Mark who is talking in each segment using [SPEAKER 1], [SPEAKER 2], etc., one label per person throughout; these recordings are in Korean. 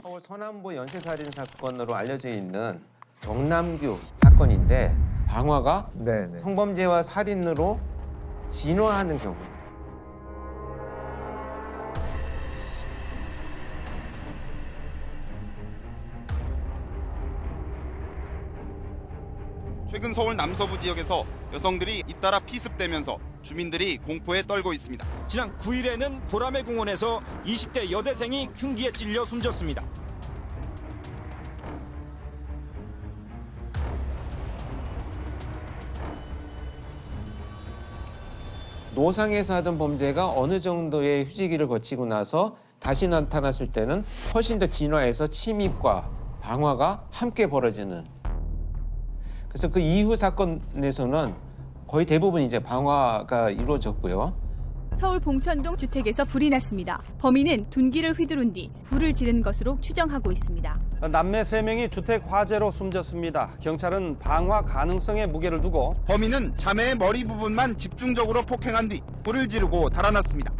[SPEAKER 1] 서울 서남부 연쇄살인 사건으로 알려져 있는 정남규 사건인데 방화가
[SPEAKER 2] 네네.
[SPEAKER 1] 성범죄와 살인으로 진화하는 경우.
[SPEAKER 3] 최근 서울 남서부 지역에서 여성들이 잇따라 피습되면서 주민들이 공포에 떨고 있습니다.
[SPEAKER 4] 지난 9일에는 보라매 공원에서 20대 여대생이 흉기에 찔려 숨졌습니다.
[SPEAKER 1] 노상에서 하던 범죄가 어느 정도의 휴지기를 거치고 나서 다시 나타났을 때는 훨씬 더 진화해서 침입과 방화가 함께 벌어지는. 그래서 그 이후 사건에서는 거의 대부분 이제 방화가 이루어졌고요.
[SPEAKER 5] 서울 봉천동 주택에서 불이 났습니다. 범인은 둔기를 휘두른 뒤 불을 지른 것으로 추정하고 있습니다.
[SPEAKER 6] 남매 3명이 주택 화재로 숨졌습니다. 경찰은 방화 가능성에 무게를 두고
[SPEAKER 3] 범인은 자매의 머리 부분만 집중적으로 폭행한 뒤 불을 지르고 달아났습니다.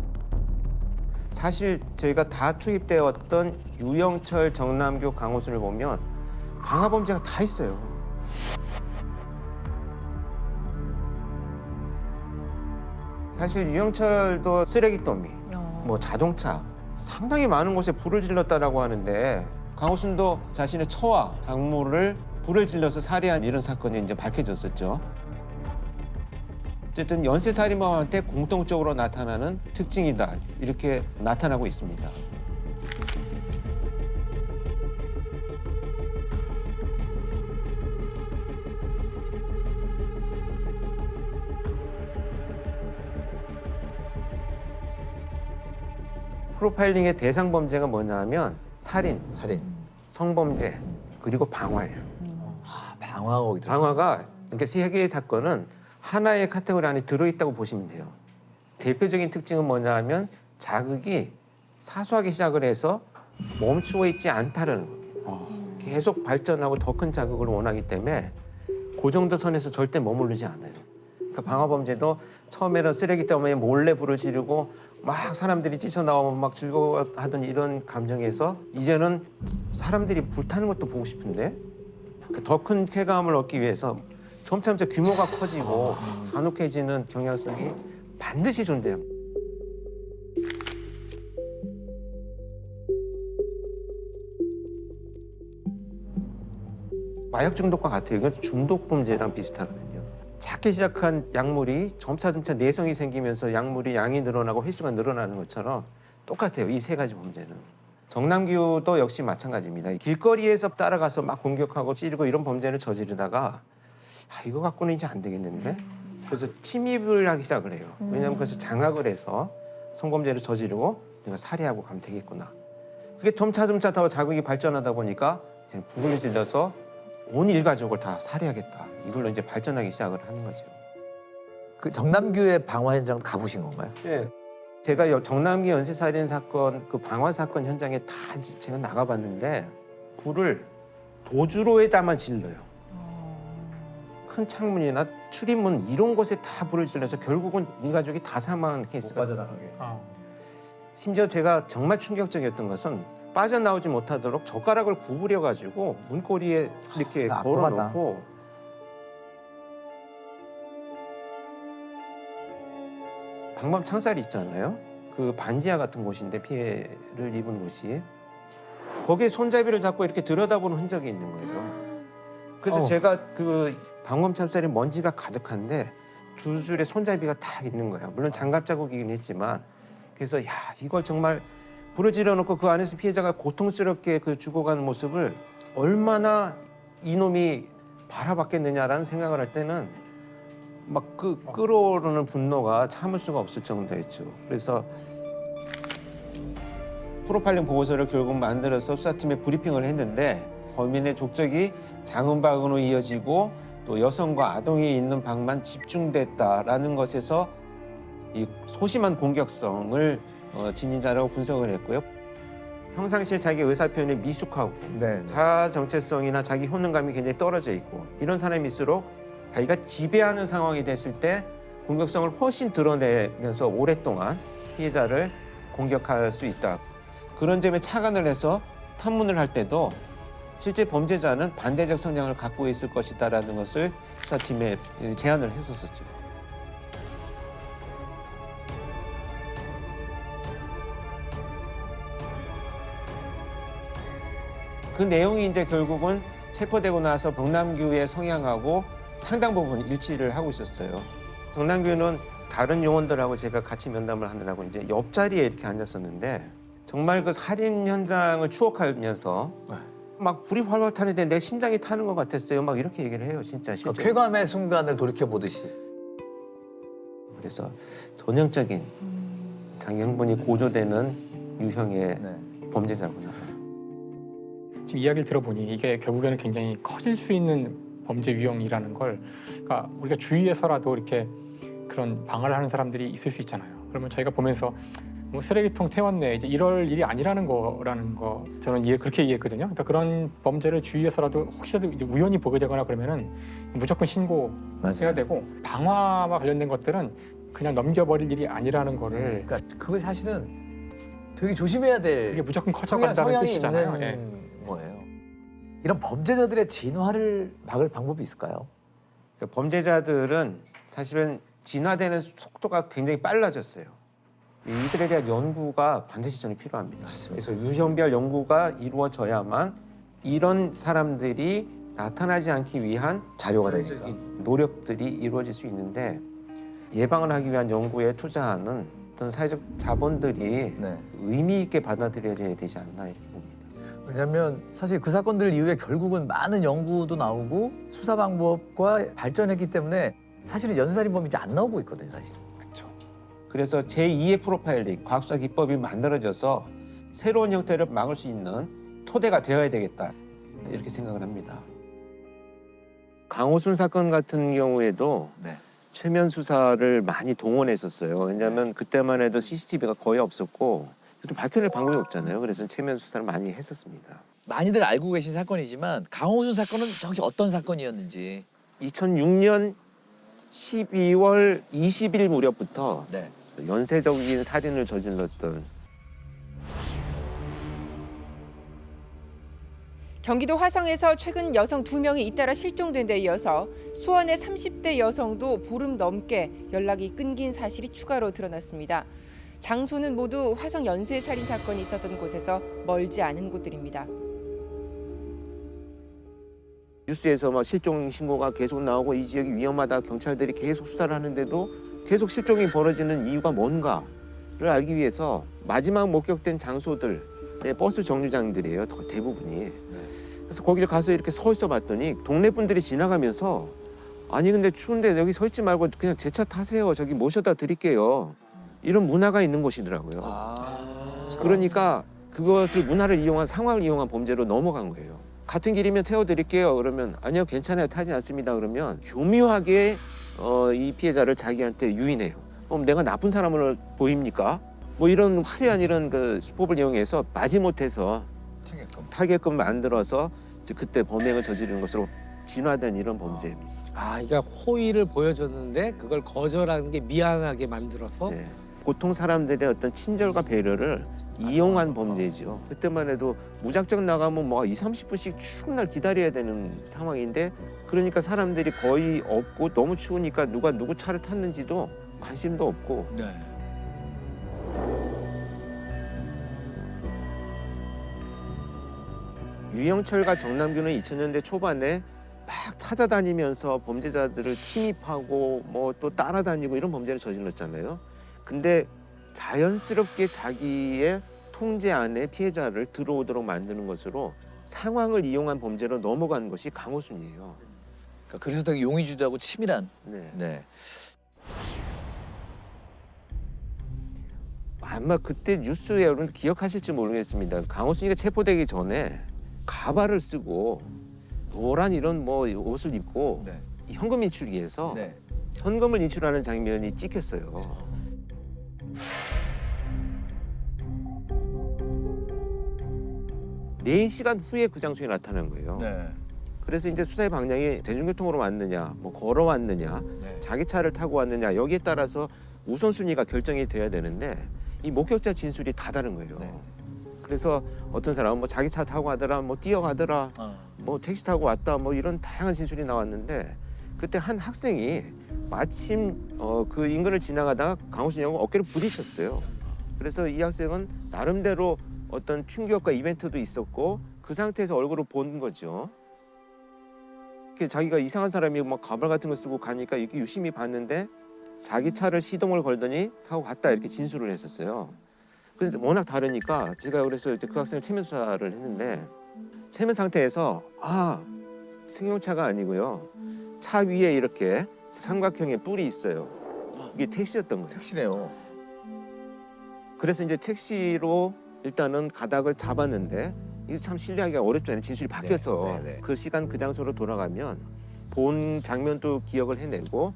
[SPEAKER 1] 사실 저희가 다 투입되었던 유영철, 정남규, 강호순을 보면 방화 범죄가 다 있어요. 사실 유영철도 쓰레기 더미, 뭐 자동차 상당히 많은 곳에 불을 질렀다라고 하는데 강호순도 자신의 처와 작물을 불을 질러서 살해한 이런 사건이 이제 밝혀졌었죠. 어쨌든 연쇄살인범한테 공통적으로 나타나는 특징이다 이렇게 나타나고 있습니다. 프로파일링의 대상 범죄가 뭐냐면 살인, 성범죄, 그리고 방화예요.
[SPEAKER 2] 방화가 오기 들어.
[SPEAKER 1] 방화가 그러니까 세 개의 사건은 하나의 카테고리 안에 들어있다고 보시면 돼요. 대표적인 특징은 뭐냐 하면 자극이 사소하게 시작을 해서 멈추어 있지 않다는 거예요. 계속 발전하고 더 큰 자극을 원하기 때문에 그 정도 선에서 절대 머무르지 않아요. 그러니까 방화 범죄도 처음에는 쓰레기 더미에 몰래 불을 지르고 막 사람들이 뛰쳐나오면 막 즐거워하던 이런 감정에서 이제는 사람들이 불타는 것도 보고 싶은데 더 큰 쾌감을 얻기 위해서 점차 규모가 커지고 잔혹해지는 경향성이 반드시 존재해요. 마약 중독과 같아요. 이건 중독 범죄랑 비슷하거든요. 작게 시작한 약물이 점차 내성이 생기면서 약물이 양이 늘어나고 횟수가 늘어나는 것처럼 똑같아요. 이 세 가지 범죄는. 정남규도 역시 마찬가지입니다. 길거리에서 따라가서 막 공격하고 찌르고 이런 범죄를 저지르다가 이거 갖고는 이제 안 되겠는데? 그래서 침입을 하기 시작을 해요. 왜냐하면 그래서 장악을 해서 성범죄를 저지르고 내가 살해하고 가면 되겠구나. 그게 점차 더 자극이 발전하다 보니까 이제 불을 질러서 온 일가족을 다 살해하겠다. 이걸로 이제 발전하기 시작을 하는 거죠.
[SPEAKER 2] 그 정남규의 방화 현장 가보신 건가요?
[SPEAKER 1] 네. 제가 정남규 연쇄살인 사건, 그 방화 사건 현장에 다 제가 나가봤는데 불을 도주로에다만 질러요. 큰 창문이나 출입문 이런 곳에 다 불을 질러서 결국은 일가족이 다 사망한 케이스가
[SPEAKER 2] 빠져나가게.
[SPEAKER 1] 심지어 제가 정말 충격적이었던 것은 빠져나오지 못하도록 젓가락을 구부려가지고 문고리에 이렇게 걸어놓고 방범 창살이 있잖아요. 그 반지하 같은 곳인데 피해를 입은 곳이 거기에 손잡이를 잡고 이렇게 들여다보는 흔적이 있는 거예요. 그래서 제가 그 방범 창살이 먼지가 가득한데 두 줄의 손잡이가 딱 있는 거예요. 물론 장갑 자국이긴 했지만 그래서 야 이걸 정말 불을 질러놓고 그 안에서 피해자가 고통스럽게 그 죽어가는 모습을 얼마나 이놈이 바라봤겠느냐라는 생각을 할 때는 막 그 끓어오르는 분노가 참을 수가 없을 정도였죠. 그래서 프로파일링 보고서를 결국 만들어서 수사팀에 브리핑을 했는데 범인의 족적이 장은박으로 이어지고 또 여성과 아동이 있는 방만 집중됐다라는 것에서 이 소심한 공격성을 지닌 자라고 분석을 했고요. 평상시에 자기 의사표현이 미숙하고
[SPEAKER 2] 네.
[SPEAKER 1] 자아 정체성이나 자기 효능감이 굉장히 떨어져 있고 이런 사람일수록 자기가 지배하는 상황이 됐을 때 공격성을 훨씬 드러내면서 오랫동안 피해자를 공격할 수 있다. 그런 점에 착안을 해서 탐문을 할 때도 실제 범죄자는 반대적 성향을 갖고 있을 것이다라는 것을 수사팀에 제안을 했었었죠. 그 내용이 이제 결국은 체포되고 나서 정남규의 성향하고 상당 부분 일치를 하고 있었어요. 정남규는 다른 요원들하고 제가 같이 면담을 하느라고 이제 옆자리에 이렇게 앉았었는데 정말 그 살인 현장을 추억하면서 막 불이 활활 타는데 내 심장이 타는 것 같았어요. 막 이렇게 얘기를 해요, 진짜 실제.
[SPEAKER 2] 그러니까 쾌감의 순간을 돌이켜 보듯이.
[SPEAKER 1] 그래서 전형적인 장형분이 고조되는 유형의
[SPEAKER 2] 네.
[SPEAKER 1] 범죄자구나.
[SPEAKER 7] 지금 이야기를 들어보니 이게 결국에는 굉장히 커질 수 있는 범죄 유형이라는 걸, 그러니까 우리가 주위에서라도 이렇게 그런 방어를 하는 사람들이 있을 수 있잖아요. 그러면 저희가 보면서 뭐 쓰레기통 태웠네, 이제 이럴 일이 아니라는 거라는 거 저는 그렇게 이해했거든요. 그러니까 그런 범죄를 주위에서라도 혹시라도 이제 우연히 보게 되거나 그러면은 무조건 신고해야 되고, 방화와 관련된 것들은 그냥 넘겨버릴 일이 아니라는 거를.
[SPEAKER 2] 그러니까 그게 사실은 되게 조심해야 될
[SPEAKER 7] 이게 무조건 커져간다는
[SPEAKER 2] 성향이
[SPEAKER 7] 뜻이잖아요.
[SPEAKER 2] 있는
[SPEAKER 7] 예.
[SPEAKER 2] 거예요. 이런 범죄자들의 진화를 막을 방법이 있을까요?
[SPEAKER 1] 그러니까 범죄자들은 사실은 진화되는 속도가 굉장히 빨라졌어요. 이들에 대한 연구가 반드시 저는 필요합니다.
[SPEAKER 2] 맞습니다.
[SPEAKER 1] 그래서 유형별 연구가 이루어져야만 이런 사람들이 나타나지 않기 위한
[SPEAKER 2] 자료가 되니까.
[SPEAKER 1] 노력들이 이루어질 수 있는데, 예방을 하기 위한 연구에 투자하는 어떤 사회적 자본들이
[SPEAKER 2] 네.
[SPEAKER 1] 의미 있게 받아들여져야 되지 않나 이렇게 봅니다.
[SPEAKER 2] 왜냐하면 사실 그 사건들 이후에 결국은 많은 연구도 나오고 수사 방법과 발전했기 때문에 사실은 연쇄살인범이 이제 안 나오고 있거든요, 사실.
[SPEAKER 7] 그렇죠.
[SPEAKER 1] 그래서 제2의 프로파일링, 과학수사 기법이 만들어져서 새로운 형태를 막을 수 있는 토대가 되어야 되겠다 이렇게 생각을 합니다. 강호순 사건 같은 경우에도
[SPEAKER 2] 네.
[SPEAKER 1] 최면 수사를 많이 동원했었어요. 왜냐하면 그때만 해도 CCTV가 거의 없었고 그래서 밝혀낼 방법이 없잖아요. 그래서 최면 수사를 많이 했었습니다.
[SPEAKER 2] 많이들 알고 계신 사건이지만 강호순 사건은 정확히 어떤 사건이었는지.
[SPEAKER 1] 2006년 12월 20일 무렵부터
[SPEAKER 2] 네.
[SPEAKER 1] 연쇄적인 살인을 저질렀던
[SPEAKER 8] 경기도 화성에서 최근 여성 2명이 잇따라 실종된 데 이어서 수원의 30대 여성도 보름 넘게 연락이 끊긴 사실이 추가로 드러났습니다. 장소는 모두 화성 연쇄살인 사건이 있었던 곳에서 멀지 않은 곳들입니다.
[SPEAKER 1] 뉴스에서 막 실종 신고가 계속 나오고 이 지역이 위험하다, 경찰들이 계속 수사를 하는데도 계속 실종이 벌어지는 이유가 뭔가를 알기 위해서 마지막 목격된 장소들의 버스 정류장들이에요, 대부분이. 그래서 거기를 가서 이렇게 서 있어 봤더니 동네 분들이 지나가면서 아니 근데 추운데 여기 서 있지 말고 그냥 제 차 타세요, 저기 모셔다 드릴게요, 이런 문화가 있는 곳이더라고요. 그러니까 그것을 문화를 이용한, 상황을 이용한 범죄로 넘어간 거예요. 같은 길이면 태워드릴게요 그러면 아니요 괜찮아요 타지 않습니다 그러면 교묘하게 이 피해자를 자기한테 유인해요. 그럼 내가 나쁜 사람으로 보입니까? 뭐 이런 화려한 이런 그 수법을 이용해서 마지못해서 타게끔 만들어서 이제 그때 범행을 저지르는 것으로 진화된 이런 범죄입니다.
[SPEAKER 9] 아, 그러니까 호의를 보여줬는데 그걸 거절하는 게 미안하게 만들어서.
[SPEAKER 1] 네. 보통 사람들의 어떤 친절과 배려를 이용한 범죄죠. 그때만 해도 무작정 나가면 뭐 20-30분씩 추운 날 기다려야 되는 상황인데, 그러니까 사람들이 거의 없고 너무 추우니까 누가 누구 차를 탔는지도 관심도 없고.
[SPEAKER 2] 네.
[SPEAKER 1] 유영철과 정남규는 2000년대 초반에 막 찾아다니면서 범죄자들을 침입하고 뭐 또 따라다니고 이런 범죄를 저질렀잖아요. 근데 자연스럽게 자기의 통제 안에 피해자를 들어오도록 만드는 것으로 상황을 이용한 범죄로 넘어간 것이 강호순이에요.
[SPEAKER 2] 그러니까 그래서 되게 용의주도하고 치밀한.
[SPEAKER 1] 네.
[SPEAKER 2] 네.
[SPEAKER 1] 아마 그때 뉴스에 여러분 기억하실지 모르겠습니다. 강호순이가 체포되기 전에 가발을 쓰고 노란 이런 뭐 옷을 입고
[SPEAKER 2] 네.
[SPEAKER 1] 현금 인출을 위해서
[SPEAKER 2] 네.
[SPEAKER 1] 현금을 인출하는 장면이 찍혔어요. 네 시간 후에 그 장소에 나타난 거예요.
[SPEAKER 2] 네.
[SPEAKER 1] 그래서 이제 수사의 방향이 대중교통으로 왔느냐, 뭐 걸어왔느냐,
[SPEAKER 2] 네.
[SPEAKER 1] 자기 차를 타고 왔느냐, 여기에 따라서 우선순위가 결정이 돼야 되는데 이 목격자 진술이 다 다른 거예요.
[SPEAKER 2] 네.
[SPEAKER 1] 그래서 어떤 사람은 뭐 자기 차 타고 가더라, 뭐 뛰어가더라, 뭐 택시 타고 왔다, 뭐 이런 다양한 진술이 나왔는데 그때 한 학생이 마침 그 인근을 지나가다가 강호순이하고 어깨를 부딪혔어요. 그래서 이 학생은 나름대로 어떤 충격과 이벤트도 있었고 그 상태에서 얼굴을 본 거죠. 자기가 이상한 사람이 막 가발 같은 거 쓰고 가니까 이렇게 유심히 봤는데 자기 차를 시동을 걸더니 타고 갔다 이렇게 진술을 했었어요. 근데 워낙 다르니까 제가 그래서 이제 그 학생을 체면 수사를 했는데 체면 상태에서 승용차가 아니고요. 차 위에 이렇게 삼각형의 뿔이 있어요. 이게 택시였던 거예요.
[SPEAKER 2] 택시네요.
[SPEAKER 1] 그래서 이제 택시로 일단은 가닥을 잡았는데 이게 참 신뢰하기가 어렵잖아요. 진술이 바뀌어서 그 시간 그 장소로 돌아가면 본 장면도 기억을 해내고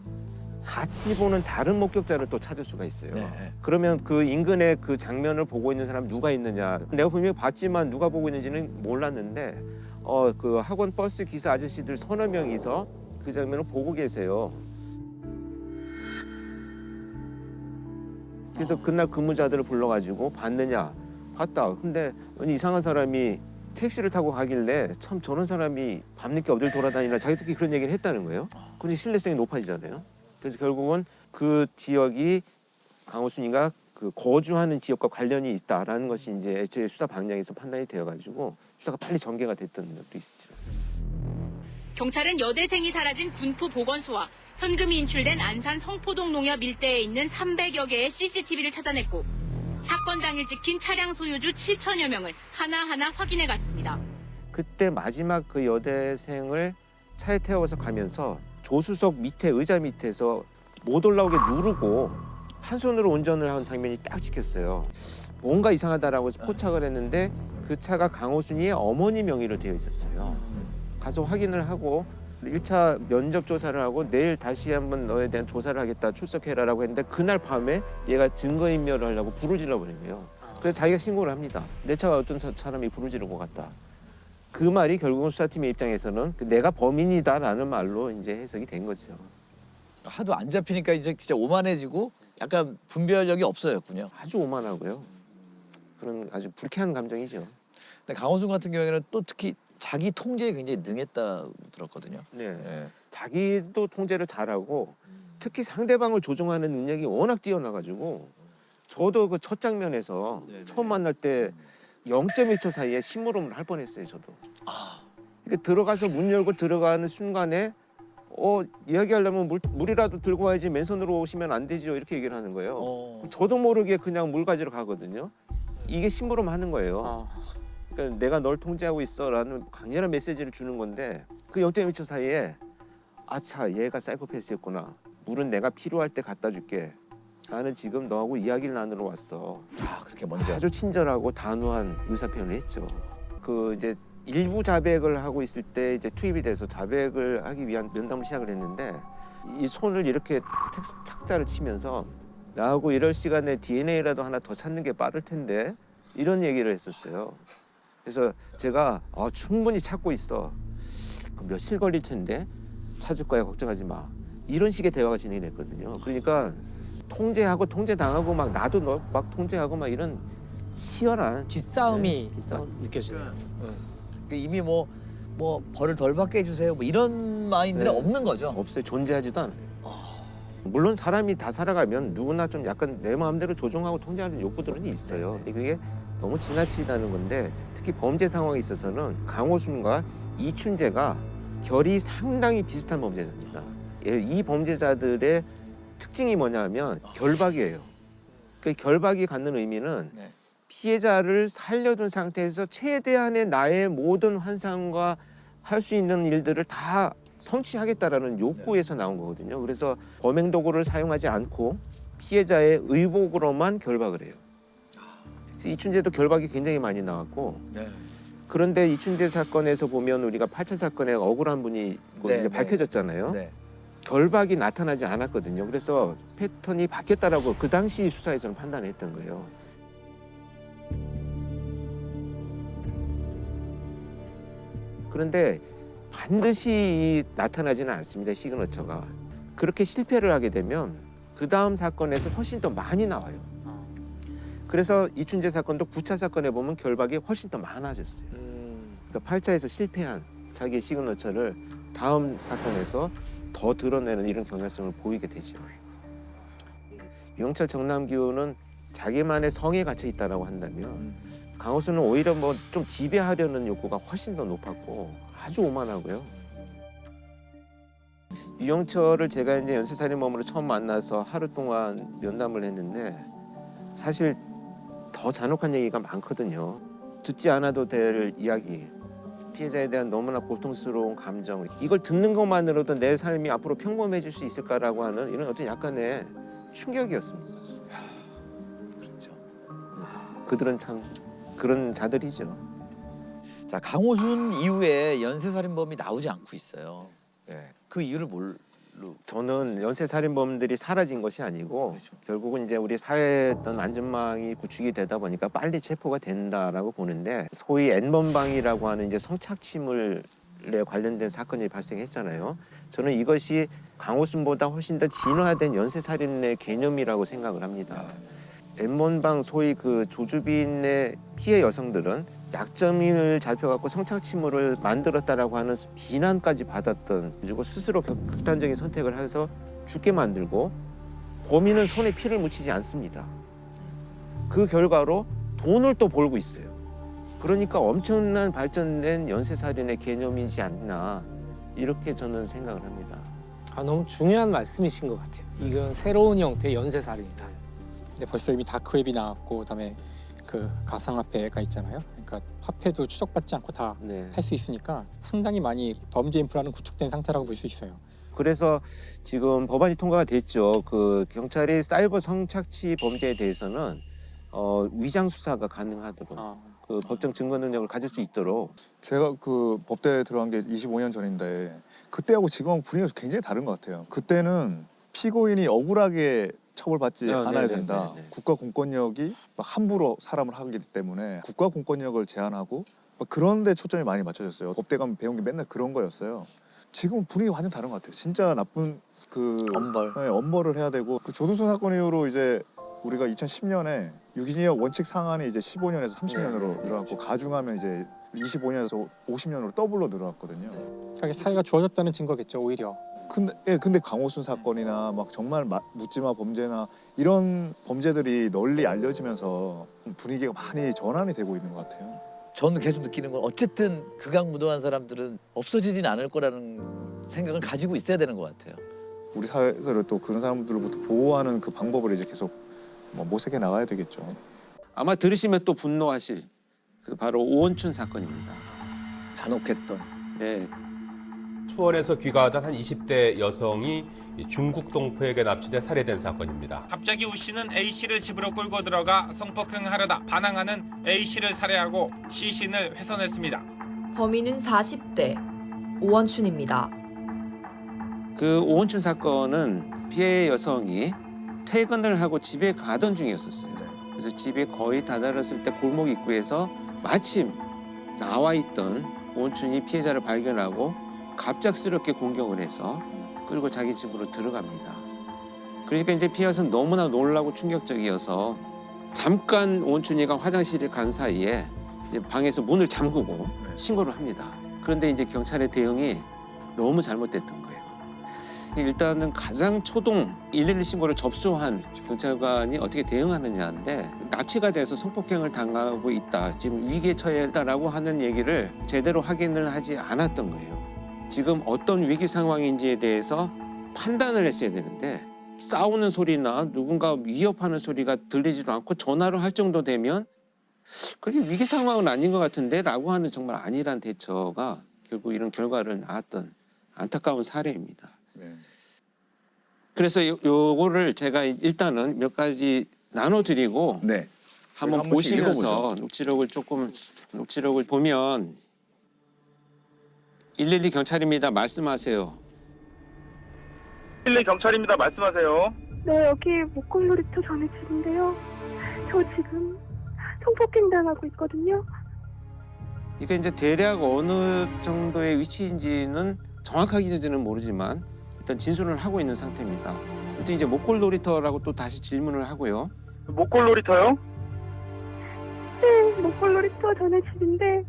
[SPEAKER 1] 같이 보는 다른 목격자를 또 찾을 수가 있어요. 그러면 그 인근에 그 장면을 보고 있는 사람 누가 있느냐? 내가 분명히 봤지만 누가 보고 있는지는 몰랐는데 그 학원 버스 기사 아저씨들 서너 명이서 그 장면을 보고 계세요. 그래서 그날 근무자들을 불러가지고 봤느냐? 봤다. 근데 이상한 사람이 택시를 타고 가길래 참 저런 사람이 밤늦게 어딜 돌아다니나 자기들끼리 그런 얘기를 했다는 거예요. 근데 신뢰성이 높아지잖아요. 그래서 결국은 그 지역이 강호순이가 그 거주하는 지역과 관련이 있다라는 것이 이제 애초에 수사 방향에서 판단이 되어가지고 수사가 빨리 전개가 됐던 것도 있었죠.
[SPEAKER 10] 경찰은 여대생이 사라진 군포 보건소와 현금이 인출된 안산 성포동 농협 일대에 있는 300여 개의 CCTV를 찾아냈고 사건 당일 찍힌 차량 소유주 7천여 명을 하나하나 확인해 갔습니다.
[SPEAKER 1] 그때 마지막 그 여대생을 차에 태워서 가면서 조수석 밑에 의자 밑에서 못 올라오게 누르고 한 손으로 운전을 하는 장면이 딱 찍혔어요. 뭔가 이상하다라고 해서 포착을 했는데 그 차가 강호순이의 어머니 명의로 되어 있었어요. 가서 확인을 하고 1차 면접 조사를 하고 내일 다시 한번 너에 대한 조사를 하겠다 출석해라라고 했는데 그날 밤에 얘가 증거인멸을 하려고 불을 질러버린 거예요. 그래서 자기가 신고를 합니다. 내 차가 어떤 사람이 불을 지른 것 같다. 그 말이 결국은 수사팀의 입장에서는 내가 범인이다라는 말로 이제 해석이 된 거죠.
[SPEAKER 2] 하도 안 잡히니까 이제 진짜 오만해지고 약간 분별력이 없어졌군요.
[SPEAKER 1] 아주 오만하고요. 그런 아주 불쾌한 감정이죠.
[SPEAKER 2] 근데 강호순 같은 경우에는 또 특히 자기 통제에 굉장히 능했다고 들었거든요.
[SPEAKER 1] 네. 자기도 통제를 잘하고 특히 상대방을 조종하는 능력이 워낙 뛰어나가지고 저도 그 첫 장면에서 처음 만날 때 0.1초 사이에 심부름을 할 뻔했어요. 저도. 이렇게 들어가서 문 열고 들어가는 순간에 이야기하려면 물이라도 들고 와야지 맨손으로 오시면 안 되죠. 이렇게 얘기를 하는 거예요. 저도 모르게 그냥 물 가지러 가거든요. 이게 심부름 하는 거예요. 그러니까 내가 널 통제하고 있어라는 강렬한 메시지를 주는 건데 그 0.1초 사이에 아차 얘가 사이코패스였구나. 물은 내가 필요할 때 갖다 줄게. 나는 지금 너하고 이야기를 나누러 왔어.
[SPEAKER 2] 그렇게 먼저
[SPEAKER 1] 아주 친절하고 단호한 의사 표현을 했죠. 그 이제 일부 자백을 하고 있을 때 이제 투입이 돼서 자백을 하기 위한 면담을 시작을 했는데 이 손을 이렇게 탁자를 치면서 나하고 이럴 시간에 DNA라도 하나 더 찾는 게 빠를 텐데 이런 얘기를 했었어요. 그래서 제가 충분히 찾고 있어. 며칠 걸릴 텐데 찾을 거야. 걱정하지 마. 이런 식의 대화가 진행이 됐거든요. 그러니까 통제하고 통제당하고 막 나도 너 막 통제하고 막 이런 치열한
[SPEAKER 9] 기싸움이
[SPEAKER 1] 기싸움.
[SPEAKER 9] 느껴지네요.
[SPEAKER 2] 이미 뭐 벌을 덜 받게 해주세요. 뭐 이런 마인드는 없는 거죠.
[SPEAKER 1] 없어요. 존재하지도 않아요. 물론 사람이 다 살아가면 누구나 좀 약간 내 마음대로 조종하고 통제하는 욕구들은 있어요. 근데 그게 너무 지나치다는 건데 특히 범죄 상황에 있어서는 강호순과 이춘재가 결이 상당히 비슷한 범죄자입니다. 이 범죄자들의 특징이 뭐냐면 결박이에요. 그 결박이 갖는 의미는 피해자를 살려둔 상태에서 최대한의 나의 모든 환상과 할 수 있는 일들을 다 성취하겠다라는 욕구에서 나온 거거든요. 그래서 범행 도구를 사용하지 않고 피해자의 의복으로만 결박을 해요. 이춘재도 결박이 굉장히 많이 나왔고 그런데 이춘재 사건에서 보면 우리가 8차 사건에 억울한 분이 이제 밝혀졌잖아요. 결박이 나타나지 않았거든요. 그래서 패턴이 바뀌었다라고 그 당시 수사에서는 판단했던 거예요. 그런데 반드시 나타나지는 않습니다. 시그너처가. 그렇게 실패를 하게 되면 그 다음 사건에서 훨씬 더 많이 나와요. 그래서 이춘재 사건도 9차 사건에 보면 결박이 훨씬 더 많아졌어요. 그러니까 8차에서 실패한 자기의 시그너처를 다음 사건에서 더 드러내는 이런 경향성을 보이게 되죠. 유영철 정남규는 자기만의 성에 갇혀 있다라고 한다면 강호수는 오히려 뭐 좀 지배하려는 욕구가 훨씬 더 높았고 아주 오만하고요. 유영철을 제가 이제 연쇄살인범으로 처음 만나서 하루 동안 면담을 했는데 사실 더 잔혹한 얘기가 많거든요. 듣지 않아도 될 이야기, 피해자에 대한 너무나 고통스러운 감정, 이걸 듣는 것만으로도 내 삶이 앞으로 평범해질 수 있을까라고 하는 이런 어떤 약간의 충격이었습니다.
[SPEAKER 2] 그렇죠.
[SPEAKER 1] 그들은 참 그런 자들이죠.
[SPEAKER 2] 자, 강호순 이후에 연쇄살인범이 나오지 않고 있어요. 그 이유를 뭘로?
[SPEAKER 1] 저는 연쇄살인범들이 사라진 것이 아니고
[SPEAKER 2] 그렇죠.
[SPEAKER 1] 결국은 이제 우리 사회의 어떤 안전망이 구축이 되다 보니까 빨리 체포가 된다라고 보는데 소위 N번방이라고 하는 이제 성착취물에 관련된 사건이 발생했잖아요. 저는 이것이 강호순보다 훨씬 더 진화된 연쇄살인의 개념이라고 생각을 합니다. N번방 소위 그 조주빈의 피해 여성들은 약점을 잡혀갖고 성착취물을 만들었다라고 하는 비난까지 받았던, 그리고 스스로 극단적인 선택을 해서 죽게 만들고 범인은 손에 피를 묻히지 않습니다. 그 결과로 돈을 또 벌고 있어요. 그러니까 엄청난 발전된 연쇄살인의 개념이지 않나 이렇게 저는 생각을 합니다.
[SPEAKER 9] 너무 중요한 말씀이신 것 같아요. 이건 새로운 형태의 연쇄살인이다.
[SPEAKER 7] 근데 벌써 이미 다크웹이 나왔고 그다음에 그 가상화폐가 있잖아요. 그러니까 화폐도 추적받지 않고 다 할 수 있으니까 상당히 많이 범죄 인프라는 구축된 상태라고 볼 수 있어요.
[SPEAKER 1] 그래서 지금 법안이 통과가 됐죠. 그 경찰이 사이버 성착취 범죄에 대해서는 위장 수사가 가능하도록 그 법정 증거 능력을 가질 수 있도록.
[SPEAKER 11] 제가 그 법대에 들어간 게 25년 전인데 그때하고 지금은 분위기가 굉장히 다른 것 같아요. 그때는 피고인이 억울하게 처벌받지 않아야 된다. 국가 공권력이 막 함부로 사람을 하기 때문에 국가 공권력을 제한하고 그런 데 초점이 많이 맞춰졌어요. 법대 가면 배운 게 맨날 그런 거였어요. 지금은 분위기 완전 다른 것 같아요. 진짜 나쁜 그 엄벌을 해야 되고, 그 조두순 사건 이후로 이제 우리가 2010년에 유기징역 원칙 상한이 이제 15년에서 30년으로 늘어났고 가중하면 이제 25년에서 50년으로 더블로 늘어났거든요.
[SPEAKER 7] 그러니까 사회가 좋아졌다는 증거겠죠, 오히려.
[SPEAKER 11] 근데 강호순 사건이나 막 정말 묻지마 범죄나 이런 범죄들이 널리 알려지면서 분위기가 많이 전환이 되고 있는 것 같아요.
[SPEAKER 2] 저는 계속 느끼는 건 어쨌든 극악무도한 사람들은 없어지진 않을 거라는 생각을 가지고 있어야 되는 것 같아요.
[SPEAKER 11] 우리 사회에서 또 그런 사람들로부터 보호하는 그 방법을 이제 계속 모색해 나가야 되겠죠.
[SPEAKER 1] 아마 들으시면 또 분노하실 그 바로 오원춘 사건입니다.
[SPEAKER 2] 잔혹했던.
[SPEAKER 1] 네.
[SPEAKER 12] 수원에서 귀가하던 한 20대 여성이 중국 동포에게 납치돼 살해된 사건입니다.
[SPEAKER 13] 갑자기 우 씨는 A 씨를 집으로 끌고 들어가 성폭행하려다 반항하는 A 씨를 살해하고 시신을 훼손했습니다.
[SPEAKER 14] 범인은 40대 오원춘입니다.
[SPEAKER 1] 그 오원춘 사건은 피해 여성이 퇴근을 하고 집에 가던 중이었었어요. 그래서 집에 거의 다다랐을 때 골목 입구에서 마침 나와 있던 오원춘이 피해자를 발견하고 갑작스럽게 공격을 해서 끌고 자기 집으로 들어갑니다. 그러니까 이제 피해 여성은 너무나 놀라고 충격적이어서 잠깐 오원춘이가 화장실에 간 사이에 이제 방에서 문을 잠그고 신고를 합니다. 그런데 이제 경찰의 대응이 너무 잘못됐던 거예요. 일단은 가장 초동 112 신고를 접수한 경찰관이 어떻게 대응하느냐인데, 납치가 돼서 성폭행을 당하고 있다, 지금 위기에 처해 있다라고 하는 얘기를 제대로 확인을 하지 않았던 거예요. 지금 어떤 위기 상황인지에 대해서 판단을 했어야 되는데 싸우는 소리나 누군가 위협하는 소리가 들리지도 않고 전화를 할 정도 되면 그게 위기 상황은 아닌 것 같은데 라고 하는 정말 안일한 대처가 결국 이런 결과를 낳았던 안타까운 사례입니다. 그래서 요거를 제가 일단은 몇 가지 나눠드리고 한번 보시면서 녹취록을 보면 112 경찰입니다. 말씀하세요.
[SPEAKER 3] 112 경찰입니다. 말씀하세요.
[SPEAKER 15] 네, 여기 목골놀이터 전에 집인데요. 저 지금 성폭행 당하고 있거든요.
[SPEAKER 1] 이게 이제 대략 어느 정도의 위치인지는 정확하게는 모르지만 일단 진술을 하고 있는 상태입니다. 일단 이제 목골놀이터라고 또 다시 질문을 하고요.
[SPEAKER 3] 목골놀이터요?
[SPEAKER 15] 목골놀이터 전에 집인데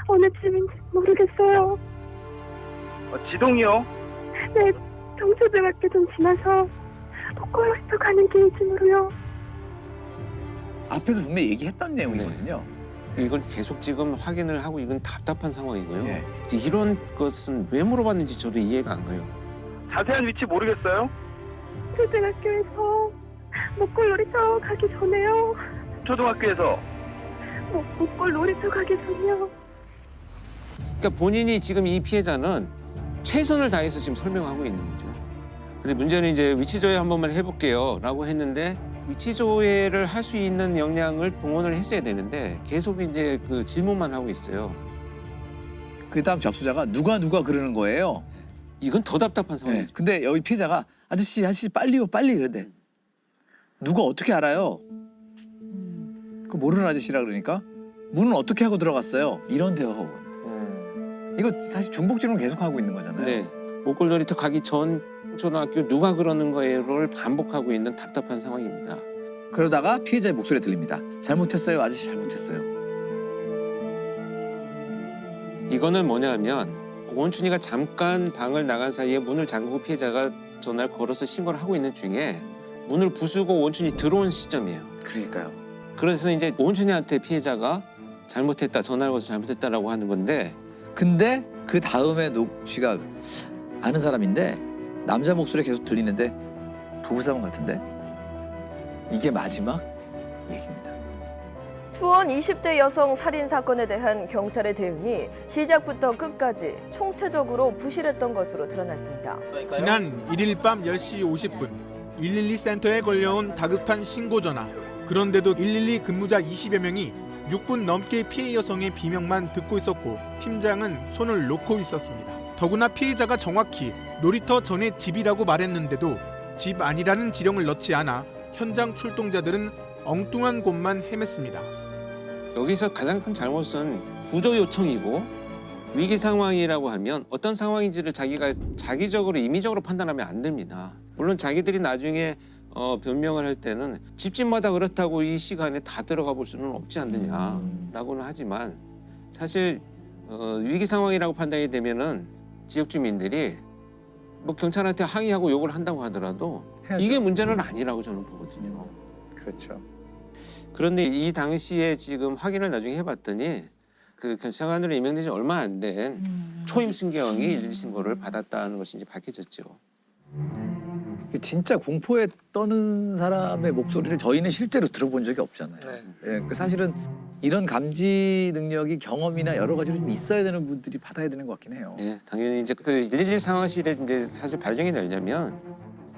[SPEAKER 15] 어느 집인지 모르겠어요.
[SPEAKER 16] 지동이요?
[SPEAKER 15] 네, 경초등학교 좀 지나서 목골놀이터 가는 길쯤으로요.
[SPEAKER 2] 앞에서 분명히 얘기했던 내용이거든요.
[SPEAKER 1] 이걸 계속 지금 확인을 하고 이건 답답한 상황이고요.
[SPEAKER 2] 예.
[SPEAKER 1] 이런 것은 왜 물어봤는지 저도 이해가 안 가요.
[SPEAKER 16] 자세한 위치 모르겠어요?
[SPEAKER 15] 초등학교에서 목골놀이터 가기 전에요.
[SPEAKER 16] 초등학교에서?
[SPEAKER 15] 목골놀이터 가기 전이요.
[SPEAKER 1] 그러니까 본인이 지금 이 피해자는 최선을 다해서 지금 설명하고 있는 거죠. 근데 문제는 이제 위치 조회 한 번만 해볼게요라고 했는데 위치 조회를 할 수 있는 역량을 동원을 했어야 되는데 계속 이제 그 질문만 하고 있어요.
[SPEAKER 2] 그다음 접수자가 누가 그러는 거예요.
[SPEAKER 1] 이건 더 답답한 상황이죠.
[SPEAKER 2] 네. 근데 여기 피해자가 아저씨 빨리요 빨리 이러대. 누가 어떻게 알아요? 그 모르는 아저씨라 그러니까 문은 어떻게 하고 들어갔어요? 이런 대화가 오고. 이거 사실 중복 질문 계속 하고 있는 거잖아요.
[SPEAKER 1] 네. 목골놀이터 가기 전 초등학교 누가 그러는 거예요를 반복하고 있는 답답한 상황입니다.
[SPEAKER 2] 그러다가 피해자의 목소리가 들립니다. 잘못했어요, 아저씨 잘못했어요.
[SPEAKER 1] 이거는 뭐냐면 오은춘이가 잠깐 방을 나간 사이에 문을 잠그고 피해자가 전화를 걸어서 신고를 하고 있는 중에 문을 부수고 오은춘이 들어온 시점이에요.
[SPEAKER 2] 그러니까요.
[SPEAKER 1] 그래서 이제 오은춘이한테 피해자가 잘못했다, 전화를 걸어서 잘못했다라고 하는 건데
[SPEAKER 2] 근데 그 다음에 녹취가 아는 사람인데 남자 목소리 계속 들리는데 부부싸움 같은데 이게 마지막 얘기입니다.
[SPEAKER 17] 수원 20대 여성 살인 사건에 대한 경찰의 대응이 시작부터 끝까지 총체적으로 부실했던 것으로 드러났습니다.
[SPEAKER 18] 지난 1일 밤 10시 50분 112 센터에 걸려온 다급한 신고 전화. 그런데도 112 근무자 20여 명이 6분 넘게 피해 여성의 비명만 듣고 있었고 팀장은 손을 놓고 있었습니다. 더구나 피해자가 정확히 놀이터 전에 집이라고 말했는데도 집 아니라는 지령을 넣지 않아 현장 출동자들은 엉뚱한 곳만 헤맸습니다.
[SPEAKER 1] 여기서 가장 큰 잘못은 구조 요청이고 위기 상황이라고 하면 어떤 상황인지를 자기가 자기적으로 임의적으로 판단하면 안 됩니다. 물론 자기들이 나중에 변명을 할 때는 집집마다 그렇다고 이 시간에 다 들어가 볼 수는 없지 않느냐라고는 하지만 사실 위기 상황이라고 판단이 되면은 지역 주민들이 뭐 경찰한테 항의하고 욕을 한다고 하더라도 해야죠. 이게 문제는 아니라고 저는 보거든요.
[SPEAKER 2] 그렇죠.
[SPEAKER 1] 그런데 이 당시에 지금 확인을 나중에 해봤더니 그 경찰관으로 임명된 지 얼마 안 된 초임 순경이 112 신고를 받았다는 것이 이제 밝혀졌죠.
[SPEAKER 2] 진짜 공포에 떠는 사람의 목소리를 저희는 실제로 들어본 적이 없잖아요. 네. 예, 사실은 이런 감지 능력이 경험이나 여러 가지로 좀 있어야 되는 분들이 받아야 되는 것 같긴 해요.
[SPEAKER 1] 네, 당연히 이제 그 112 상황실에 이제 사실 발령이 되려면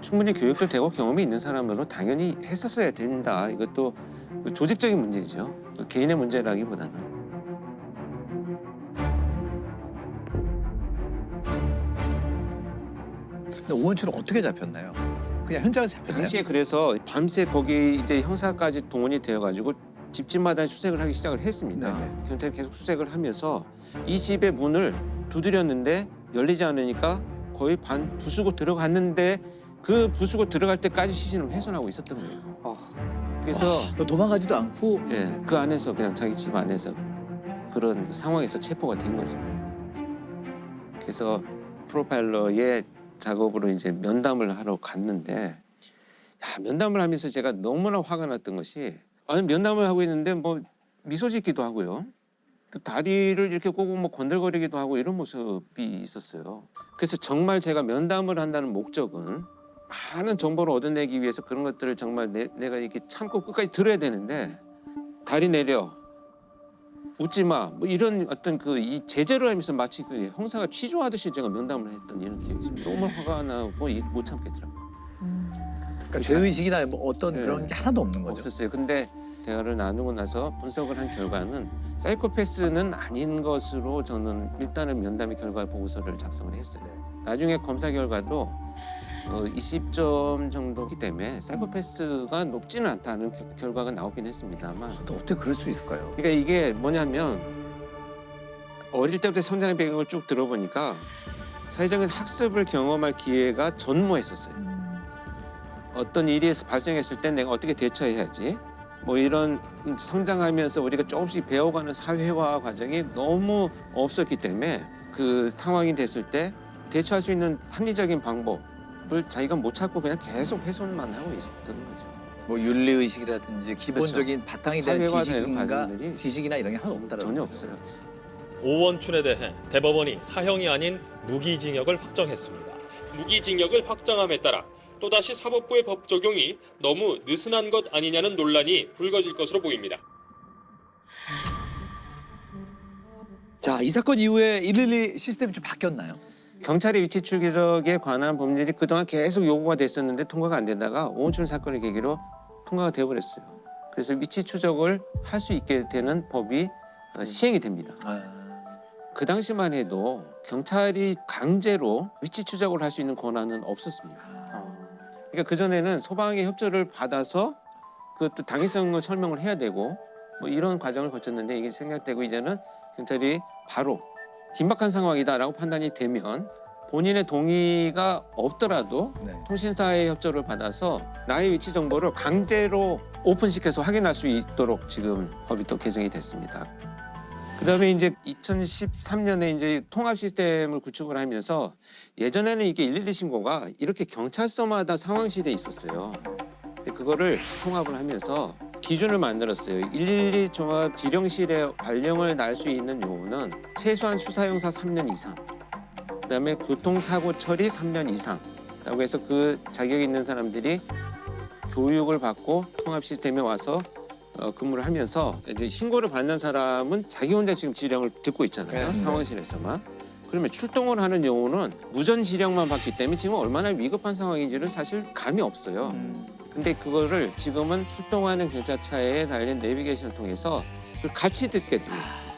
[SPEAKER 1] 충분히 교육도 되고 경험이 있는 사람으로 당연히 했었어야 된다. 이것도 조직적인 문제죠. 개인의 문제라기보다는.
[SPEAKER 2] 근데 오은춘은 어떻게 잡혔나요? 그냥 현장에서 잡혔나요?
[SPEAKER 1] 당시에 그래서 밤새 거기 이제 형사까지 동원이 되어가지고 집집마다 수색을 하기 시작을 했습니다. 네네. 경찰이 계속 수색을 하면서 이 집의 문을 두드렸는데 열리지 않으니까 거의 반 부수고 들어갔는데 그 부수고 들어갈 때까지 시신을 훼손하고 있었던 거예요. 그래서
[SPEAKER 2] 도망가지도 않고
[SPEAKER 1] 예, 그 안에서 그냥 자기 집 안에서 그런 상황에서 체포가 된 거죠. 그래서 프로파일러의 작업으로 이제 면담을 하러 갔는데 면담을 하면서 제가 너무나 화가 났던 것이 아니 면담을 하고 있는데 뭐 미소 짓기도 하고요. 그 다리를 이렇게 꼬고 뭐 건들거리기도 하고 이런 모습이 있었어요. 그래서 정말 제가 면담을 한다는 목적은 많은 정보를 얻어내기 위해서 그런 것들을 정말 내가 이렇게 참고 끝까지 들어야 되는데 다리 내려 웃지 마 뭐 이런 어떤 그 이 제재를 하면서 마치 그 형사가 취조하듯이 제가 면담을 했던 이런 기억이 있습니다. 너무 화가 나고 못 참겠더라고요.
[SPEAKER 2] 그러니까 죄의식이나 뭐 어떤 그런 게 하나도 없는 거죠.
[SPEAKER 1] 없었어요. 근데 대화를 나누고 나서 분석을 한 결과는 사이코패스는 아닌 것으로 저는 일단은 면담의 결과 보고서를 작성을 했어요. 나중에 검사 결과도 20점 정도기 때문에 사이코패스가 높지는 않다는 결과가 나오긴 했습니다만.
[SPEAKER 2] 어떻게 그럴 수 있을까요?
[SPEAKER 1] 그러니까 이게 뭐냐면 어릴 때부터 성장의 배경을 쭉 들어보니까 사회적인 학습을 경험할 기회가 전무했었어요. 어떤 일이 발생했을 때 내가 어떻게 대처해야지 뭐 이런 성장하면서 우리가 조금씩 배워가는 사회화 과정이 너무 없었기 때문에 그 상황이 됐을 때 대처할 수 있는 합리적인 방법을 자기가 못 찾고 그냥 계속 훼손만 하고 있었던 거죠.
[SPEAKER 2] 뭐 윤리 의식이라든지 기본적인
[SPEAKER 1] 그렇죠.
[SPEAKER 2] 바탕이 되는
[SPEAKER 1] 사회화되는 과정들이
[SPEAKER 2] 지식이나 이런 게 하나도 없다라는
[SPEAKER 1] 전혀
[SPEAKER 2] 거죠.
[SPEAKER 1] 없어요.
[SPEAKER 19] 오원춘에 대해 대법원이 사형이 아닌 무기징역을 확정했습니다.
[SPEAKER 20] 무기징역을 확정함에 따라 또다시 사법부의 법 적용이 너무 느슨한 것 아니냐는 논란이 불거질 것으로 보입니다.
[SPEAKER 2] 자, 이 사건 이후에 112 시스템이 좀 바뀌었나요?
[SPEAKER 1] 경찰의 위치 추적에 관한 법률이 그동안 계속 요구가 됐었는데 통과가 안 되다가 오원춘 사건을 계기로 통과가 되어버렸어요. 그래서 위치 추적을 할 수 있게 되는 법이 시행이 됩니다. 그 당시만 해도 경찰이 강제로 위치 추적을 할 수 있는 권한은 없었습니다. 그러니까 그전에는 소방의 협조를 받아서 그것도 당위성을 설명을 해야 되고 뭐 이런 과정을 거쳤는데 이게 생략되고 이제는 경찰이 바로 긴박한 상황이다라고 판단이 되면 본인의 동의가 없더라도 통신사의 협조를 받아서 나의 위치 정보를 강제로 오픈시켜서 확인할 수 있도록 지금 법이 또 개정이 됐습니다. 그다음에 이제 2013년에 이제 통합 시스템을 구축을 하면서 예전에는 이게 112 신고가 이렇게 경찰서마다 상황실에 있었어요. 근데 그거를 통합을 하면서 기준을 만들었어요. 112 종합 지령실에 발령을 날 수 있는 요우는 최소한 수사 형사 3년 이상, 그다음에 교통사고 처리 3년 이상라고 해서 그 자격이 있는 사람들이 교육을 받고 통합 시스템에 와서 근무를 하면서 이제 신고를 받는 사람은 자기 혼자 지금 지령을 듣고 있잖아요. 상황실에서만. 그러면 출동을 하는 경우는 무전 지령만 받기 때문에 지금 얼마나 위급한 상황인지를 사실 감이 없어요. 근데 그거를 지금은 출동하는 경찰차에 달린 내비게이션을 통해서 같이 듣게 되어 있어요.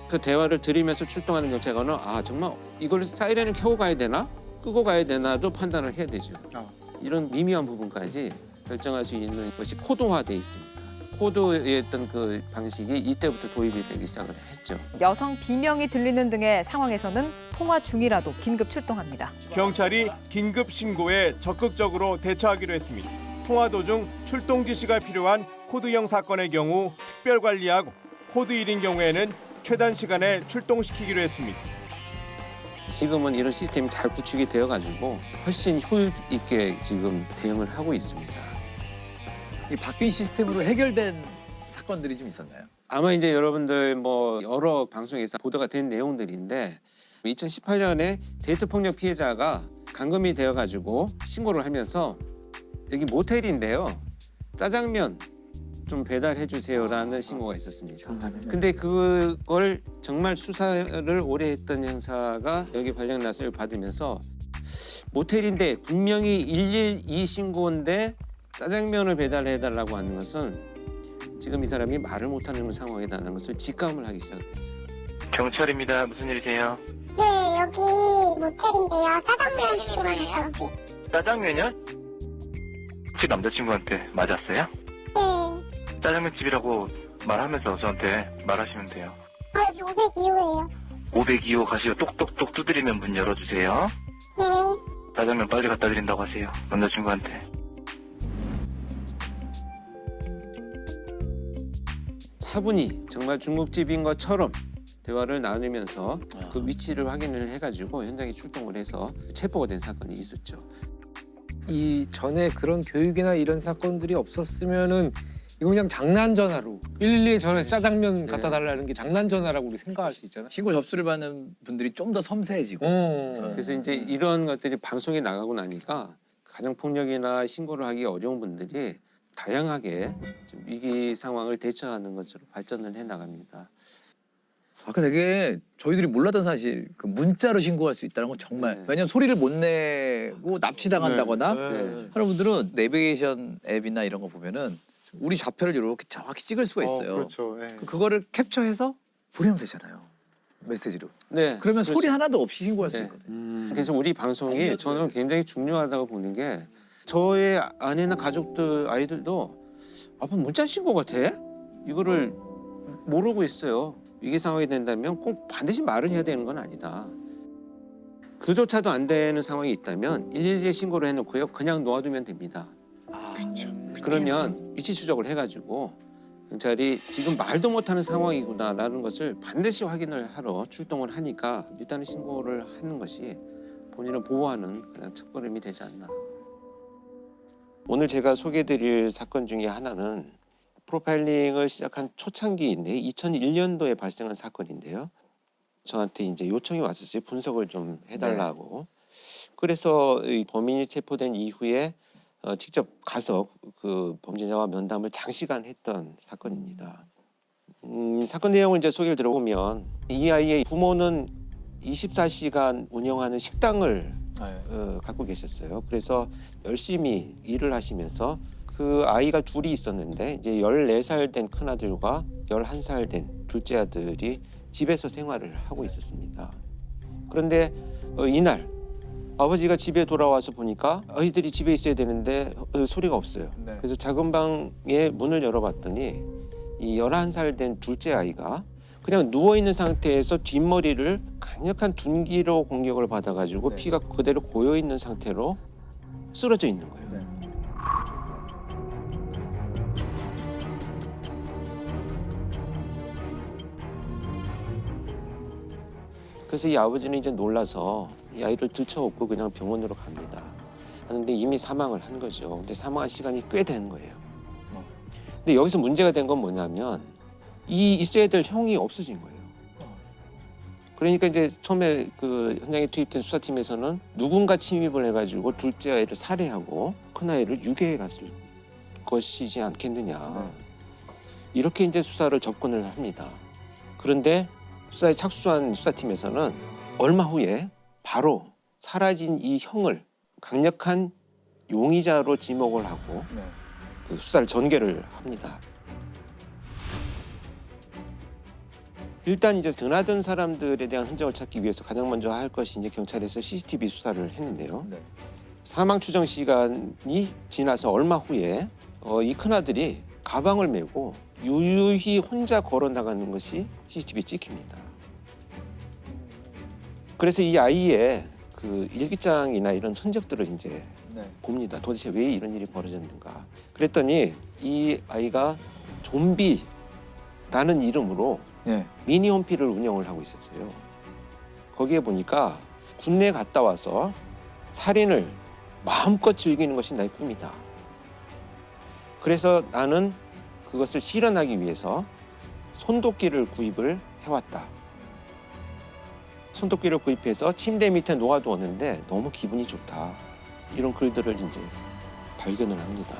[SPEAKER 1] 그 대화를 들으면서 출동하는 경찰관은 아 정말 이걸 사이렌을 켜고 가야 되나 끄고 가야 되나도 판단을 해야 되죠. 이런 미미한 부분까지 결정할 수 있는 것이 코드화돼 있습니다. 코드의 어떤 그 방식이 이때부터 도입이 되기 시작을 했죠.
[SPEAKER 21] 여성 비명이 들리는 등의 상황에서는 통화 중이라도 긴급 출동합니다.
[SPEAKER 22] 경찰이 긴급 신고에 적극적으로 대처하기로 했습니다. 통화 도중 출동 지시가 필요한 코드형 사건의 경우 특별 관리하고 코드 1인 경우에는 최단 시간에 출동시키기로 했습니다.
[SPEAKER 1] 지금은 이런 시스템이 잘 구축이 되어가지고 훨씬 효율 있게 지금 대응을 하고 있습니다.
[SPEAKER 2] 이 바뀐 시스템으로 해결된 사건들이 좀 있었나요?
[SPEAKER 1] 아마 이제 여러분들 뭐 여러 방송에서 보도가 된 내용들인데 2018년에 데이트 폭력 피해자가 감금이 되어가지고 신고를 하면서 여기 모텔인데요. 짜장면 좀 배달해 주세요라는 신고가 있었습니다. 근데 그걸 정말 수사를 오래 했던 형사가 여기 발령 나서를 받으면서 모텔인데 분명히 112 신고인데 짜장면을 배달해달라고 하는 것은 지금 이 사람이 말을 못하는 상황이라는 것을 직감을 하기 시작했어요.
[SPEAKER 16] 경찰입니다. 무슨 일이세요?
[SPEAKER 15] 네, 여기 모텔인데요. 짜장면 필요해요.
[SPEAKER 16] 짜장면이요? 혹시 남자친구한테 맞았어요?
[SPEAKER 15] 네.
[SPEAKER 16] 짜장면 집이라고 말하면서 저한테 말하시면 돼요.
[SPEAKER 15] 아, 여기 502호예요.
[SPEAKER 16] 502호 가시고 똑똑똑 두드리면 문 열어주세요.
[SPEAKER 15] 네.
[SPEAKER 16] 짜장면 빨리 갖다 드린다고 하세요. 남자친구한테.
[SPEAKER 1] 차분히 정말 중국집인 것처럼 대화를 나누면서 그 위치를 확인을 해가지고 현장에 출동을 해서 체포가 된 사건이 있었죠.
[SPEAKER 9] 이 전에 그런 교육이나 이런 사건들이 없었으면은 이거 그냥 장난 전화로 112에 전화해서 짜장면 갖다 달라는 게 장난 전화라고 우리 생각할 수 있잖아.
[SPEAKER 2] 신고 접수를 받는 분들이 좀 더 섬세해지고.
[SPEAKER 1] 그래서 이제 이런 것들이 방송에 나가고 나니까 가정폭력이나 신고를 하기 어려운 분들이 다양하게 좀 위기 상황을 대처하는 것으로 발전을 해 나갑니다.
[SPEAKER 2] 아까 되게 저희들이 몰랐던 사실 그 문자로 신고할 수 있다는 건 정말 왜냐면 소리를 못 내고 납치당한다거나 하는 분들은 내비게이션 앱이나 이런 거 보면은 우리 좌표를 이렇게 정확히 찍을 수가 있어요.
[SPEAKER 6] 그렇죠. 예.
[SPEAKER 2] 그거를 캡처해서 보내면 되잖아요. 메시지로.
[SPEAKER 1] 네.
[SPEAKER 2] 그러면 소리
[SPEAKER 1] 그렇죠.
[SPEAKER 2] 하나도 없이 신고할 수 있거든요.
[SPEAKER 1] 그래서 우리 방송이 저는 굉장히 중요하다고 보는 게 저의 아내나 가족들 아이들도 아빠 문자 신고가 돼? 이거를 모르고 있어요. 위기 상황이 된다면 꼭 반드시 말을 해야 되는 건 아니다. 그조차도 안 되는 상황이 있다면 112에 신고를 해놓고요. 그냥 놓아두면 됩니다.
[SPEAKER 2] 그렇죠.
[SPEAKER 1] 그러면 위치 추적을 해가지고 경찰이 지금 말도 못하는 상황이구나라는 것을 반드시 확인을 하러 출동을 하니까 일단은 신고를 하는 것이 본인을 보호하는 그냥 첫걸음이 되지 않나. 오늘 제가 소개해드릴 사건 중에 하나는 프로파일링을 시작한 초창기인데 2001년도에 발생한 사건인데요. 저한테 이제 요청이 왔었어요. 분석을 좀 해달라고. 그래서 이 범인이 체포된 이후에 직접 가서 그 범죄자와 면담을 장시간 했던 사건입니다. 사건 내용을 이제 소개를 들어보면 이 아이의 부모는 24시간 운영하는 식당을 갖고 계셨어요. 그래서 열심히 일을 하시면서 그 아이가 둘이 있었는데 이제 14살 된 큰아들과 11살 된 둘째 아들이 집에서 생활을 하고 있었습니다. 그런데 이날 아버지가 집에 돌아와서 보니까 아이들이 집에 있어야 되는데 소리가 없어요.
[SPEAKER 2] 네.
[SPEAKER 1] 그래서 작은 방에 문을 열어봤더니 이 11살 된 둘째 아이가 그냥 누워있는 상태에서 뒷머리를 강력한 둔기로 공격을 받아가지고 피가 그대로 고여있는 상태로 쓰러져 있는 거예요. 그래서 이 아버지는 이제 놀라서 이 아이를 들쳐업고 그냥 병원으로 갑니다. 하는데 이미 사망을 한 거죠. 근데 사망한 시간이 꽤 된 거예요. 근데 여기서 문제가 된 건 뭐냐면 이 있어야 될 형이 없어진 거예요. 그러니까 이제 처음에 그 현장에 투입된 수사팀에서는 누군가 침입을 해가지고 둘째 아이를 살해하고 큰 아이를 유괴해 갔을 것이지 않겠느냐. 이렇게 이제 수사를 접근을 합니다. 그런데 수사에 착수한 수사팀에서는 얼마 후에 바로 사라진 이 형을 강력한 용의자로 지목을 하고 그 수사를 전개를 합니다. 일단 이제 드나든 사람들에 대한 흔적을 찾기 위해서 가장 먼저 할 것이 이제 경찰에서 CCTV 수사를 했는데요. 사망 추정 시간이 지나서 얼마 후에 이 큰아들이 가방을 메고 유유히 혼자 걸어 나가는 것이 CCTV에 찍힙니다. 그래서 이 아이의 그 일기장이나 이런 흔적들을 이제 봅니다. 도대체 왜 이런 일이 벌어졌는가. 그랬더니 이 아이가 좀비라는 이름으로 미니 홈피를 운영을 하고 있었어요. 거기에 보니까 군대 갔다 와서 살인을 마음껏 즐기는 것이 나의 꿈이다. 그래서 나는 그것을 실현하기 위해서 손도끼를 구입을 해왔다. 손도끼를 구입해서 침대 밑에 놓아두었는데 너무 기분이 좋다. 이런 글들을 이제 발견을 합니다.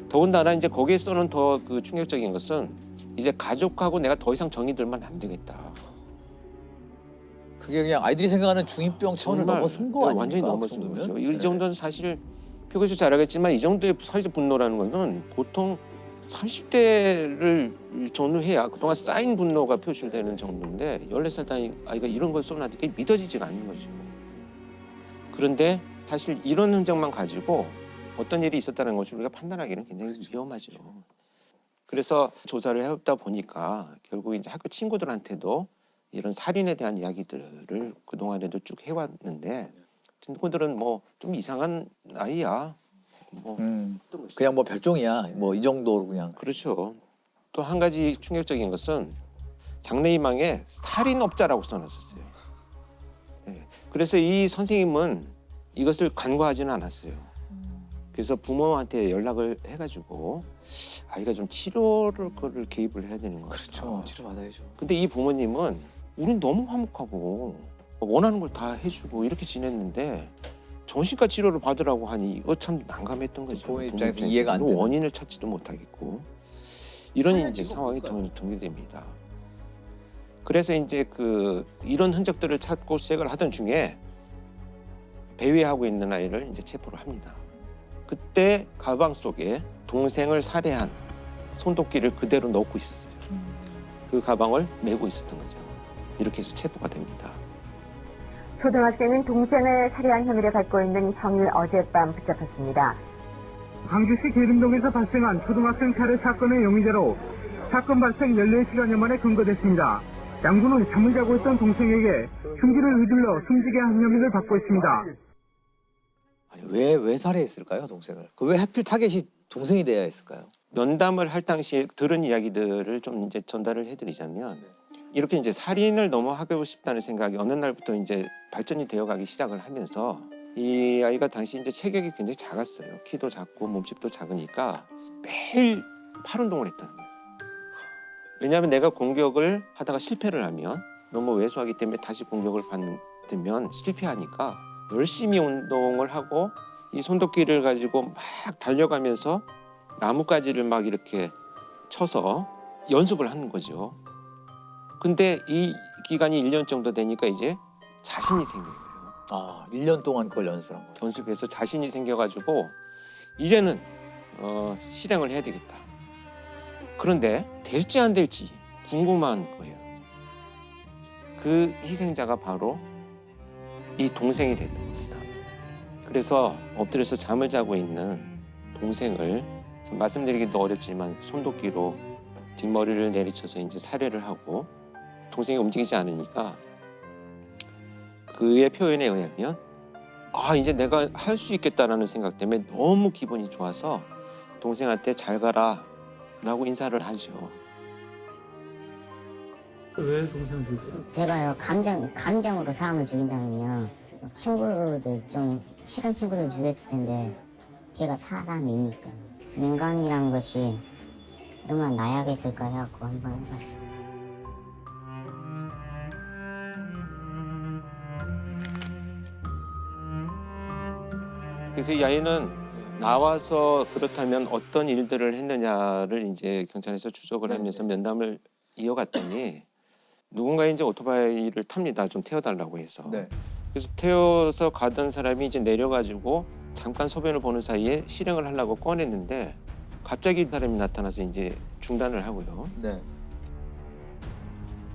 [SPEAKER 1] 더군다나 이제 거기에서는 더 그 충격적인 것은 이제 가족하고 내가 더 이상 정이 들면 안 되겠다.
[SPEAKER 2] 그게 그냥 아이들이 생각하는 중이병 차원을 넘어선 거 아닙니까?
[SPEAKER 1] 완전히 넘어선 거죠. 이 정도는 사실 표고씨 잘 알겠지만 이 정도의 사회적 분노라는 것은 보통 30대를 전후해야 그동안 쌓인 분노가 표출되는 정도인데 14살 단 아이가 이런 걸 쏘나도 게 믿어지지가 않는 거죠. 그런데 사실 이런 흔적만 가지고 어떤 일이 있었다는 것을 우리가 판단하기는 굉장히 위험하죠. 그래서 조사를 해보다 보니까 결국 이제 학교 친구들한테도 이런 살인에 대한 이야기들을 그동안에도 쭉 해왔는데 친구들은 뭐 좀 이상한 아이야. 뭐
[SPEAKER 2] 그냥 뭐 별종이야. 뭐 이 정도로 그냥.
[SPEAKER 1] 그렇죠. 또 한 가지 충격적인 것은 장래희망에 살인업자라고 써놨었어요. 네. 그래서 이 선생님은 이것을 간과하지는 않았어요. 그래서 부모한테 연락을 해가지고 아이가 좀 치료를 개입을 해야 되는 거 같아요.
[SPEAKER 2] 그렇죠. 치료 받아야죠.
[SPEAKER 1] 근데 이 부모님은 우린 너무 화목하고 원하는 걸 다 해주고 이렇게 지냈는데 정신과 치료를 받으라고 하니 이거 참 난감했던 거죠.
[SPEAKER 2] 부모 입장에서 이해가 안 되는.
[SPEAKER 1] 원인을 찾지도 못하겠고 이런 이제 상황이 전개됩니다. 그래서 이제 그 이런 흔적들을 찾고 시작을 하던 중에 배회하고 있는 아이를 이제 체포를 합니다. 그때 가방 속에 동생을 살해한 손도끼를 그대로 넣고 있었어요. 그 가방을 메고 있었던 거죠. 이렇게 해서 체포가 됩니다.
[SPEAKER 4] 초등학생은 동생을 살해한 혐의를 받고 있는 형을 어젯밤 붙잡았습니다.
[SPEAKER 5] 광주시 계림동에서 발생한 초등학생 살해 사건의 용의자로 사건 발생 14시간여 만에 검거됐습니다. 양군은 잠을 자고 있던 동생에게 흉기를 휘둘러 숨지게 한 혐의를 받고 있습니다.
[SPEAKER 2] 아니, 왜 살해했을까요, 동생을? 그 왜 하필 타겟이 동생이 돼야 했을까요?
[SPEAKER 1] 면담을 할 당시에 들은 이야기들을 좀 이제 전달을 해드리자면 이렇게 이제 살인을 너무 하고 싶다는 생각이 어느 날부터 이제 발전이 되어가기 시작을 하면서 이 아이가 당시 이제 체격이 굉장히 작았어요. 키도 작고 몸집도 작으니까 매일 팔 운동을 했다는 거예요. 왜냐하면 내가 공격을 하다가 실패를 하면 너무 왜소하기 때문에 다시 공격을 받으면 실패하니까 열심히 운동을 하고 이 손도끼를 가지고 막 달려가면서 나뭇가지를 막 이렇게 쳐서 연습을 하는 거죠. 근데 이 기간이 1년 정도 되니까 이제 자신이 생긴 거예요.
[SPEAKER 2] 아, 1년 동안 그걸 연습을 한 거예요.
[SPEAKER 1] 연습해서 자신이 생겨가지고 이제는 실행을 해야 되겠다. 그런데 될지 안 될지 궁금한 거예요. 그 희생자가 바로 이 동생이 됐던 겁니다. 그래서 엎드려서 잠을 자고 있는 동생을 말씀드리기도 어렵지만 손도끼로 뒷머리를 내리쳐서 이제 살해를 하고 동생이 움직이지 않으니까 그의 표현에 의하면 아 이제 내가 할 수 있겠다라는 생각 때문에 너무 기분이 좋아서 동생한테 잘 가라 라고 인사를 하죠.
[SPEAKER 8] 왜 동생을 죽였어요?
[SPEAKER 10] 제가요 감정으로 사람을 죽인다면요 친구들 좀 싫은 친구들 죽였을 텐데 걔가 사람이니까 인간이란 것이 얼마나 나약했을까 해갖고 한번 해봤죠.
[SPEAKER 1] 그래서 이 아이는 나와서 그렇다면 어떤 일들을 했느냐를 이제 경찰에서 추적을 하면서 면담을 이어갔더니 누군가 이제 오토바이를 탑니다. 좀 태워달라고 해서. 그래서 태워서 가던 사람이 이제 내려가지고 잠깐 소변을 보는 사이에 실행을 하려고 꺼냈는데 갑자기 사람이 나타나서 이제 중단을 하고요.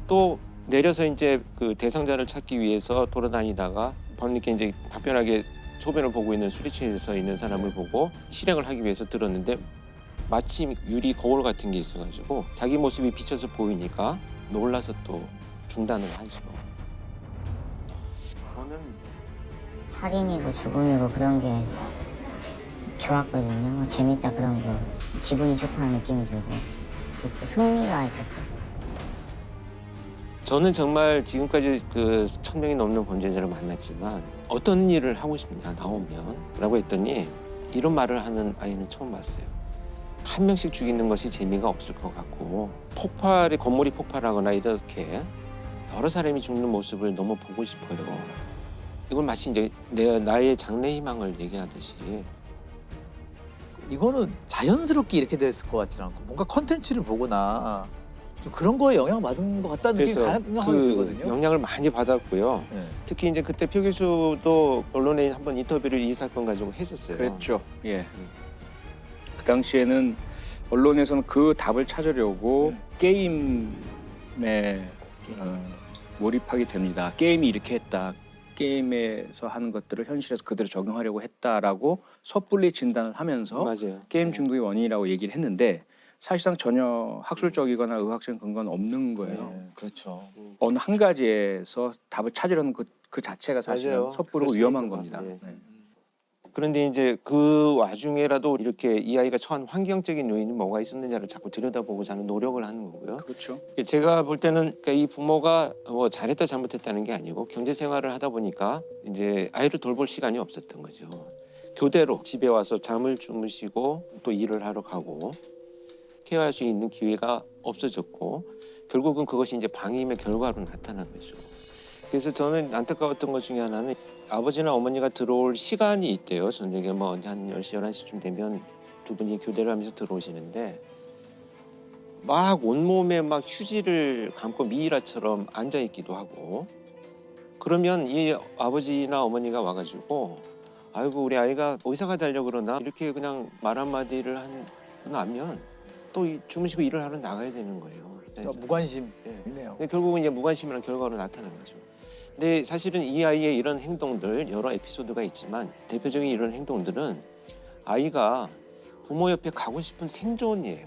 [SPEAKER 1] 또 내려서 이제 그 대상자를 찾기 위해서 돌아다니다가 밤늦게 이제 답변하게 소변을 보고 있는 술이 취해서 있는 사람을 보고 실행을 하기 위해서 들었는데 마침 유리 거울 같은 게 있어가지고 자기 모습이 비쳐서 보이니까 놀라서 또 중단을 하죠. 저는
[SPEAKER 10] 살인이고 죽음이고 그런 게 좋았거든요. 재밌다 그런 거. 기분이 좋다는 느낌이 들고 흥미가 있었어요.
[SPEAKER 1] 저는 정말 지금까지 그 1000명이 넘는 범죄자를 만났지만 어떤 일을 하고 싶냐 나오면 라고 했더니 이런 말을 하는 아이는 처음 봤어요. 한 명씩 죽이는 것이 재미가 없을 것 같고 건물이 폭발하거나 이렇게 여러 사람이 죽는 모습을 너무 보고 싶어요. 이건 마치 이제 나의 장래 희망을 얘기하듯이.
[SPEAKER 2] 이거는 자연스럽게 이렇게 됐을 것 같지는 않고 뭔가 컨텐츠를 보거나 좀 그런 거에 영향받은 것 같다는 느낌이 강하게 들거든요.
[SPEAKER 1] 영향을 많이 받았고요. 특히 이제 그때 표 교수도 언론에 한번 인터뷰를 이 사건 가지고 했었어요.
[SPEAKER 23] 그랬죠. 예. 그 당시에는 언론에서는 그 답을 찾으려고 게임에 몰입하게 됩니다. 게임이 이렇게 했다. 게임에서 하는 것들을 현실에서 그대로 적용하려고 했다라고 섣불리 진단을 하면서
[SPEAKER 1] 맞아요.
[SPEAKER 23] 게임 중독의 원인이라고 얘기를 했는데 사실상 전혀 학술적이거나 의학적인 근거는 없는 거예요.
[SPEAKER 2] 그렇죠.
[SPEAKER 23] 어느 한 가지에서 답을 찾으려는 그 자체가 사실은
[SPEAKER 1] 맞아요.
[SPEAKER 23] 섣부르고 위험한 겁니다.
[SPEAKER 1] 그런데 이제 그 와중에라도 이렇게 이 아이가 처한 환경적인 요인이 뭐가 있었느냐를 자꾸 들여다보고자 하는 노력을 하는 거고요.
[SPEAKER 23] 그렇죠.
[SPEAKER 1] 제가 볼 때는 그러니까 이 부모가 뭐 잘했다 잘못했다는 게 아니고 경제 생활을 하다 보니까 이제 아이를 돌볼 시간이 없었던 거죠. 교대로 집에 와서 잠을 주무시고 또 일을 하러 가고 케어할 수 있는 기회가 없어졌고 결국은 그것이 이제 방임의 결과로 나타난 거죠. 그래서 저는 안타까웠던 것 중에 하나는 아버지나 어머니가 들어올 시간이 있대요. 저녁에 뭐 한 10시, 11시쯤 되면 두 분이 교대를 하면서 들어오시는데 막 온몸에 막 휴지를 감고 미이라처럼 앉아있기도 하고 그러면 이 아버지나 어머니가 와가지고 아이고 우리 아이가 의사가 되려고 그러나 이렇게 그냥 말 한마디를 하면 또 주무시고 일을 하러 나가야 되는 거예요.
[SPEAKER 2] 그러니까 무관심이네요.
[SPEAKER 1] 근데 결국은 이제 무관심이라는 결과로 나타난 거죠. 근데 사실은 이 아이의 이런 행동들 여러 에피소드가 있지만 대표적인 이런 행동들은 아이가 부모 옆에 가고 싶은 생존이에요.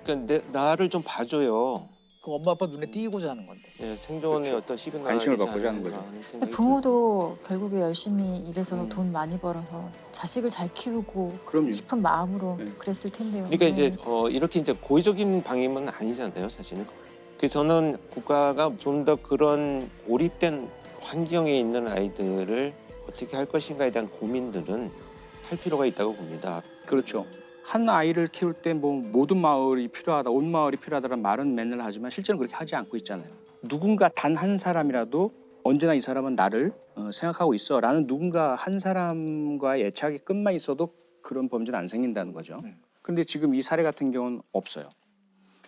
[SPEAKER 1] 그러니까 나를 좀 봐줘요.
[SPEAKER 2] 그 엄마 아빠 눈에 띄고자 하는 건데.
[SPEAKER 1] 예, 생존의 어떤 시그널
[SPEAKER 23] 관심을 갖고자 하는 거죠.
[SPEAKER 7] 근데 부모도 결국에 열심히 일해서 돈 많이 벌어서 자식을 잘 키우고
[SPEAKER 23] 그럼요.
[SPEAKER 7] 싶은 마음으로 그랬을 텐데요.
[SPEAKER 1] 그러니까
[SPEAKER 7] 네.
[SPEAKER 1] 이제 이렇게 이제 고의적인 방임은 아니잖아요, 사실은. 그래서 저는 국가가 좀 더 그런 고립된 환경에 있는 아이들을 어떻게 할 것인가에 대한 고민들은 할 필요가 있다고 봅니다.
[SPEAKER 23] 그렇죠. 한 아이를 키울 때 뭐 모든 마을이 필요하다, 온 마을이 필요하다는 말은 맨날 하지만 실제는 그렇게 하지 않고 있잖아요. 누군가 단 한 사람이라도 언제나 이 사람은 나를 생각하고 있어라는 누군가 한 사람과의 애착이 끝만 있어도 그런 범죄는 안 생긴다는 거죠. 그런데 지금 이 사례 같은 경우는 없어요.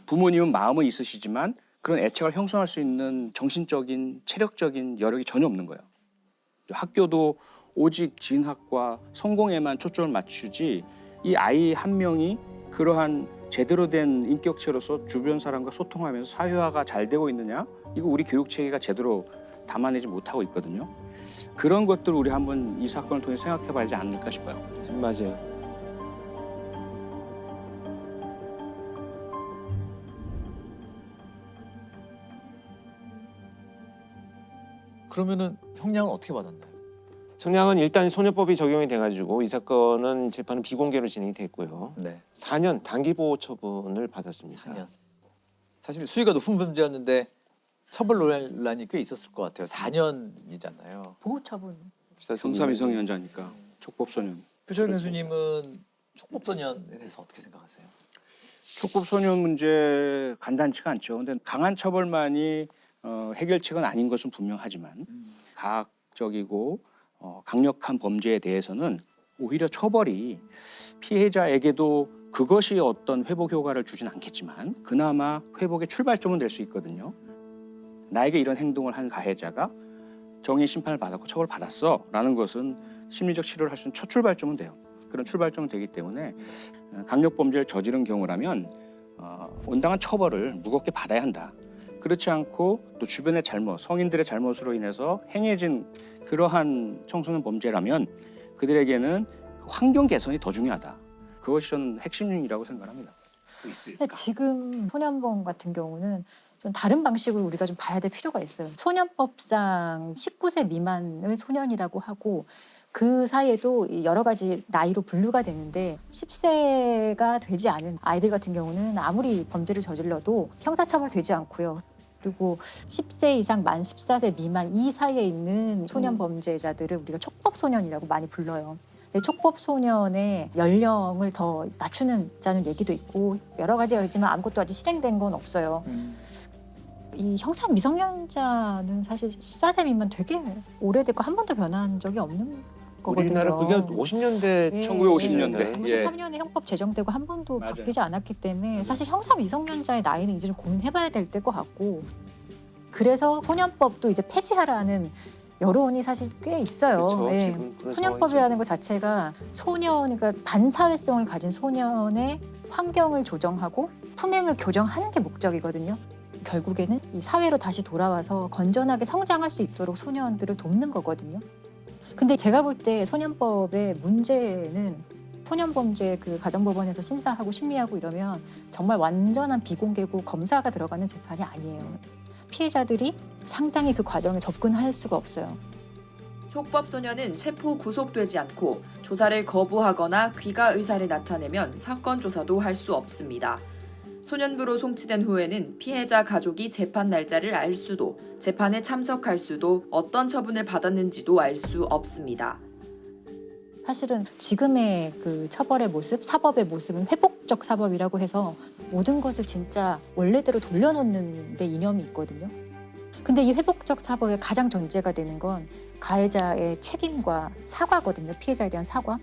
[SPEAKER 23] 부모님은 마음은 있으시지만 그런 애착을 형성할 수 있는 정신적인, 체력적인 여력이 전혀 없는 거예요. 학교도 오직 진학과 성공에만 초점을 맞추지 이 아이 한 명이 그러한 제대로 된 인격체로서 주변 사람과 소통하면서 사회화가 잘 되고 있느냐? 이거 우리 교육 체계가 제대로 담아내지 못하고 있거든요. 그런 것들을 우리 한번 이 사건을 통해 생각해봐야 하지 않을까 싶어요.
[SPEAKER 1] 맞아요.
[SPEAKER 2] 그러면은 형량은 어떻게 받았나요?
[SPEAKER 1] 청량은 일단 소년법이 적용이 돼가지고 이 사건은 재판은 비공개로 진행이 됐고요.
[SPEAKER 2] 네.
[SPEAKER 1] 4년 단기보호 처분을 받았습니다.
[SPEAKER 2] 4년. 사실 수위가 높은 범죄였는데 처벌 논란이 꽤 있었을 것 같아요. 4년이잖아요.
[SPEAKER 7] 보호처분.
[SPEAKER 23] 성사 미성년자니까 촉법소년.
[SPEAKER 2] 표철 교수님은 촉법소년에 대해서 어떻게 생각하세요?
[SPEAKER 23] 촉법소년 문제 간단치가 않죠. 근데 강한 처벌만이 해결책은 아닌 것은 분명하지만 가학적이고 강력한 범죄에 대해서는 오히려 처벌이 피해자에게도 그것이 어떤 회복 효과를 주진 않겠지만 그나마 회복의 출발점은 될 수 있거든요. 나에게 이런 행동을 한 가해자가 정의 심판을 받았고 처벌받았어 라는 것은 심리적 치료를 할 수 있는 첫 출발점은 돼요. 그런 출발점은 되기 때문에 강력범죄를 저지른 경우라면 온당한 처벌을 무겁게 받아야 한다. 그렇지 않고 또 주변의 잘못, 성인들의 잘못으로 인해서 행해진 그러한 청소년 범죄라면 그들에게는 환경 개선이 더 중요하다. 그것이 저는 핵심이라고 생각합니다.
[SPEAKER 7] 근데 지금 소년범 같은 경우는 좀 다른 방식으로 우리가 좀 봐야 될 필요가 있어요. 소년법상 19세 미만을 소년이라고 하고 그 사이에도 여러 가지 나이로 분류가 되는데 10세가 되지 않은 아이들 같은 경우는 아무리 범죄를 저질러도 형사처벌되지 않고요. 그리고 10세 이상 만 14세 미만 이 사이에 있는 소년 범죄자들을 우리가 촉법소년이라고 많이 불러요. 촉법소년의 연령을 더 낮추자는 얘기도 있고 여러 가지가 있지만 아무것도 아직 실행된 건 없어요. 이 형사 미성년자는 사실 14세 미만 되게 오래됐고 한 번도 변한 적이 없는 거거든요.
[SPEAKER 1] 우리나라 그게 50년대,
[SPEAKER 23] 1950년대.
[SPEAKER 7] 53년에 형법 제정되고 한 번도 바뀌지 않았기 때문에 사실 형사 미성년자의 나이는 이제 좀 고민해봐야 될 것 같고 그래서 소년법도 이제 폐지하라는 여론이 사실 꽤 있어요.
[SPEAKER 1] 그렇죠.
[SPEAKER 7] 예.
[SPEAKER 1] 지금 그런
[SPEAKER 7] 소년법이라는 것 자체가 소년, 그러니까 반사회성을 가진 소년의 환경을 조정하고 품행을 교정하는 게 목적이거든요. 결국에는 이 사회로 다시 돌아와서 건전하게 성장할 수 있도록 소년들을 돕는 거거든요. 근데 제가 볼 때 소년법의 문제는 소년범죄 그 가정법원에서 심사하고 심리하고 이러면 정말 완전한 비공개고 검사가 들어가는 재판이 아니에요. 피해자들이 상당히 그 과정에 접근할 수가 없어요.
[SPEAKER 14] 촉법소년은 체포 구속되지 않고 조사를 거부하거나 귀가 의사를 나타내면 사건 조사도 할 수 없습니다. 소년부로 송치된 후에는 피해자 가족이 재판 날짜를 알 수도, 재판에 참석할 수도, 어떤 처분을 받았는지도 알 수 없습니다.
[SPEAKER 7] 사실은 지금의 그 처벌의 모습, 사법의 모습은 회복적 사법이라고 해서 모든 것을 진짜 원래대로 돌려놓는 데 이념이 있거든요. 근데 이 회복적 사법의 가장 전제가 되는 건 가해자의 책임과 사과거든요. 피해자에 대한 사과.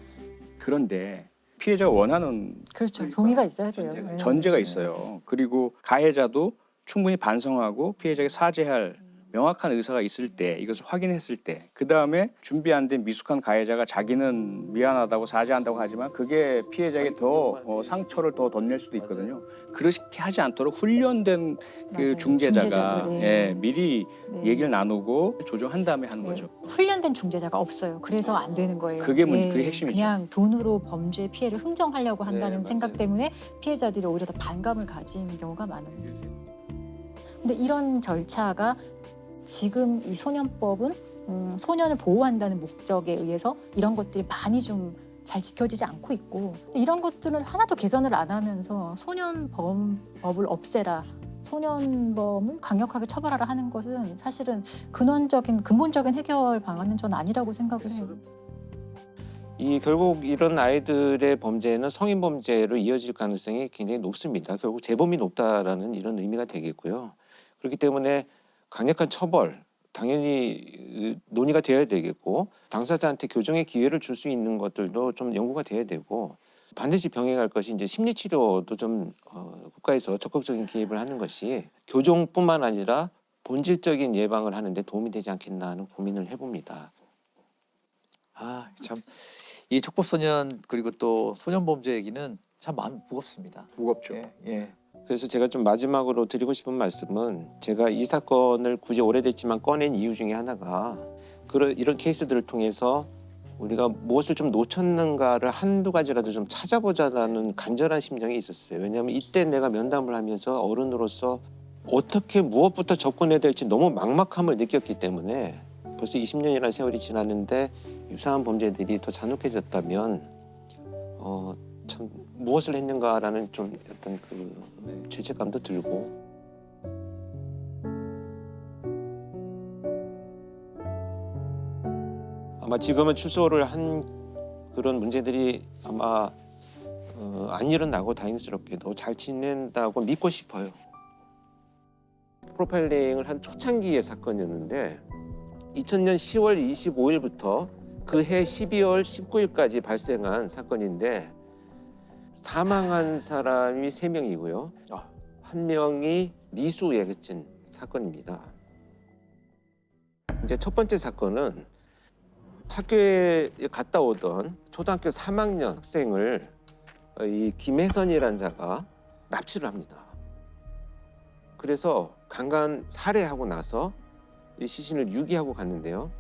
[SPEAKER 23] 그런데 피해자가 원하는
[SPEAKER 7] 그렇죠. 동의가 있어야 돼요.
[SPEAKER 23] 전제가 있어요. 그리고 가해자도 충분히 반성하고 피해자에게 사죄할 명확한 의사가 있을 때, 이것을 확인했을 때, 그 다음에 준비 안 된 미숙한 가해자가 자기는 미안하다고 사죄한다고 하지만 그게 피해자에게 더 상처를 더 덧낼 수도 있거든요. 그렇게 하지 않도록 훈련된 그 중재자가 미리 얘기를 나누고 조정한 다음에 하는 거죠.
[SPEAKER 7] 훈련된 중재자가 없어요. 그래서 안 되는 거예요.
[SPEAKER 23] 그게 그게 핵심이죠.
[SPEAKER 7] 그냥 돈으로 범죄 피해를 흥정하려고 한다는 생각 때문에 피해자들이 오히려 더 반감을 가진 경우가 많아요. 근데 이런 절차가 지금 이 소년법은 소년을 보호한다는 목적에 의해서 이런 것들이 많이 좀 잘 지켜지지 않고 있고, 이런 것들을 하나도 개선을 안 하면서 소년범법을 없애라, 소년범을 강력하게 처벌하라 하는 것은 사실은 근본적인 해결 방안은 전 아니라고 생각을 해요.
[SPEAKER 1] 결국 이런 아이들의 범죄는 성인 범죄로 이어질 가능성이 굉장히 높습니다. 결국 재범이 높다라는 이런 의미가 되겠고요. 그렇기 때문에 강력한 처벌, 당연히 논의가 되어야 되겠고, 당사자한테 교정의 기회를 줄 수 있는 것들도 좀 연구가 돼야 되고, 반드시 병행할 것이 이제 심리치료도 좀 국가에서 적극적인 개입을 하는 것이 교정뿐만 아니라 본질적인 예방을 하는데 도움이 되지 않겠나 하는 고민을 해봅니다.
[SPEAKER 2] 참 이 촉법소년 그리고 또 소년범죄 얘기는 참 마음 무겁습니다.
[SPEAKER 23] 무겁죠.
[SPEAKER 2] 예.
[SPEAKER 1] 그래서 제가 좀 마지막으로 드리고 싶은 말씀은, 제가 이 사건을 굳이 오래됐지만 꺼낸 이유 중에 하나가 이런 케이스들을 통해서 우리가 무엇을 좀 놓쳤는가를 한두 가지라도 좀 찾아보자라는 간절한 심정이 있었어요. 왜냐하면 이때 내가 면담을 하면서 어른으로서 어떻게 무엇부터 접근해야 될지 너무 막막함을 느꼈기 때문에, 벌써 20년이라는 세월이 지났는데 유사한 범죄들이 더 잔혹해졌다면 참 무엇을 했는가라는 좀 어떤 그 죄책감도 들고, 아마 지금은 출소를 한 그런 문제들이 아마 안 일어나고 다행스럽게도 잘 지낸다고 믿고 싶어요. 프로파일링을 한 초창기의 사건이었는데 2000년 10월 25일부터 그해 12월 19일까지 발생한 사건인데, 사망한 사람이 3명이고요. 한 명이 미수예증 사건입니다. 이제 첫 번째 사건은 학교에 갔다 오던 초등학교 3학년 학생을 이 김혜선이라는 자가 납치를 합니다. 그래서 강간 살해하고 나서 이 시신을 유기하고 갔는데요.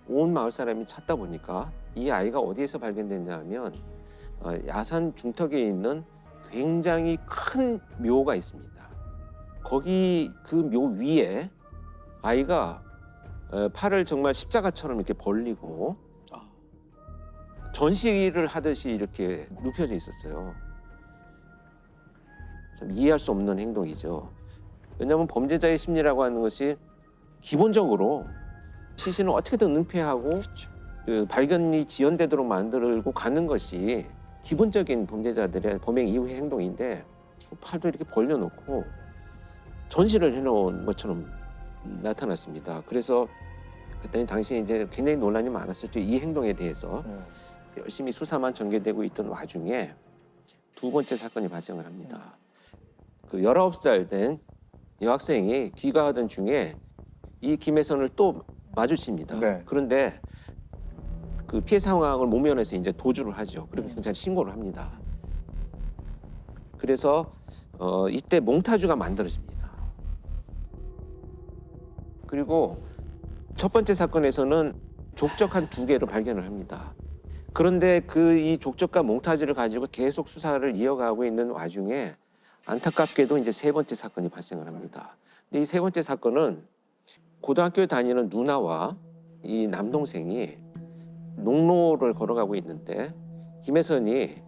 [SPEAKER 1] 온 마을 사람이 찾다 보니까 이 아이가 어디에서 발견됐냐 하면 야산 중턱에 있는 굉장히 큰 묘가 있습니다. 거기 그 묘 위에 아이가 팔을 정말 십자가처럼 이렇게 벌리고 전시를 하듯이 이렇게 눕혀져 있었어요. 좀 이해할 수 없는 행동이죠. 왜냐하면 범죄자의 심리라고 하는 것이 기본적으로 시신을 어떻게든 은폐하고 그 발견이 지연되도록 만들고 가는 것이 기본적인 범죄자들의 범행 이후의 행동인데, 팔도 이렇게 벌려놓고 전시를 해놓은 것처럼 나타났습니다. 그래서 그때 당시에 이제 굉장히 논란이 많았었죠. 이 행동에 대해서 열심히 수사만 전개되고 있던 와중에 두 번째 사건이 발생을 합니다. 그 19살 된 여학생이 귀가하던 중에 이 김혜선을 또 마주칩니다. 그런데 그 피해 상황을 모면해서 이제 도주를 하죠. 그리고 경찰에 신고를 합니다. 그래서 이때 몽타주가 만들어집니다. 그리고 첫 번째 사건에서는 족적 한 2개를 발견을 합니다. 그런데 이 족적과 몽타주를 가지고 계속 수사를 이어가고 있는 와중에 안타깝게도 이제 세 번째 사건이 발생을 합니다. 근데 이 세 번째 사건은 고등학교에 다니는 누나와 이 남동생이 농로를 걸어가고 있는데, 김혜선이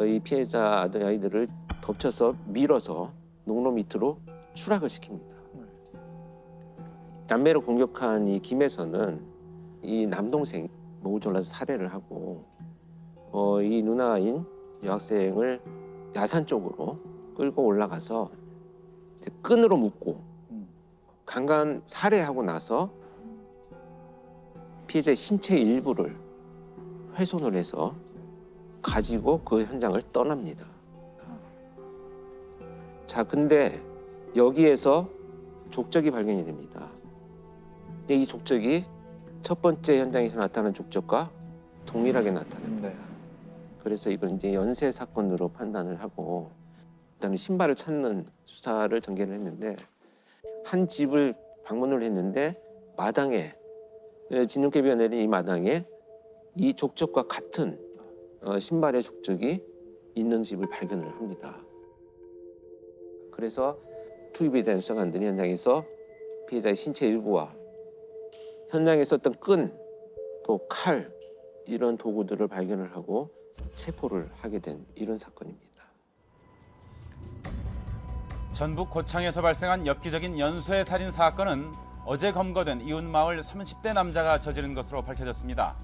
[SPEAKER 1] 이 피해자 아이들을 덮쳐서 밀어서 농로 밑으로 추락을 시킵니다. 남매로 공격한 이 김혜선은 이 남동생 목을 졸라서 살해를 하고 이 누나인 여학생을 야산 쪽으로 끌고 올라가서 끈으로 묶고 강간 살해하고 나서 피해자의 신체 일부를 훼손을 해서 가지고 그 현장을 떠납니다. 자, 근데 여기에서 족적이 발견이 됩니다. 근데 이 족적이 첫 번째 현장에서 나타난 족적과 동일하게 나타납니다. 그래서 이걸 이제 연쇄 사건으로 판단을 하고 일단은 신발을 찾는 수사를 전개를 했는데, 한 집을 방문을 했는데 마당에 진눈깨비가 내린 이 마당에 이 족적과 같은 신발의 족적이 있는 집을 발견을 합니다. 그래서 투입이 된 수사관들이 현장에서 피해자의 신체 일부와 현장에 있었던 끈, 또 칼 이런 도구들을 발견을 하고 체포를 하게 된 이런 사건입니다.
[SPEAKER 11] 전북 고창에서 발생한 엽기적인 연쇄 살인 사건은 어제 검거된 이웃마을 30대 남자가 저지른 것으로 밝혀졌습니다.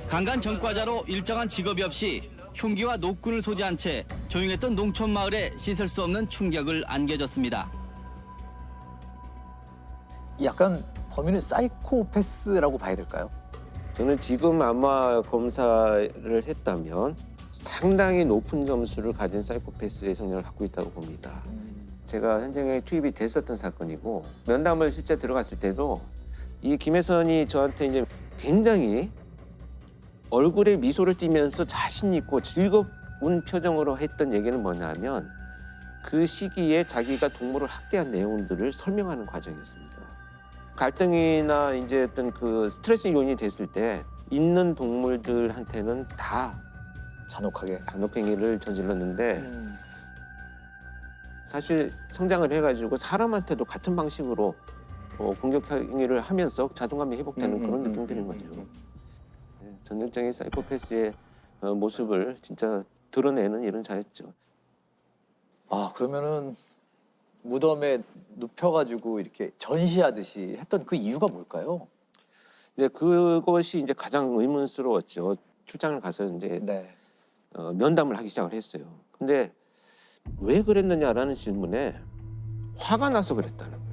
[SPEAKER 12] 강간 전과자로 일정한 직업이 없이 흉기와 노끈을 소지한 채 조용했던 농촌 마을에 씻을 수 없는 충격을 안겨줬습니다.
[SPEAKER 2] 약간 범인은 사이코패스라고 봐야 될까요?
[SPEAKER 1] 저는 지금 아마 검사를 했다면 상당히 높은 점수를 가진 사이코패스의 성향을 갖고 있다고 봅니다. 제가 현장에 투입이 됐었던 사건이고 면담을 실제 들어갔을 때도 이 김혜선이 저한테 이제 굉장히 얼굴에 미소를 띠면서 자신 있고 즐거운 표정으로 했던 얘기는 뭐냐면 그 시기에 자기가 동물을 학대한 내용들을 설명하는 과정이었습니다. 갈등이나 이제 어떤 그 스트레스 요인이 됐을 때 있는 동물들한테는 다 잔혹행위를 저질렀는데 사실 성장을 해가지고 사람한테도 같은 방식으로 공격 행위를 하면서 자존감이 회복되는 그런 느낌들인 거죠. 전형적인 사이코패스의 모습을 진짜 드러내는 이런 자였죠.
[SPEAKER 2] 아, 그러면은 무덤에 눕혀가지고 이렇게 전시하듯이 했던 그 이유가 뭘까요?
[SPEAKER 1] 이제 그것이 이제 가장 의문스러웠죠. 출장을 가서 이제 면담을 하기 시작을 했어요. 근데 왜 그랬느냐라는 질문에 화가 나서 그랬다는 거예요.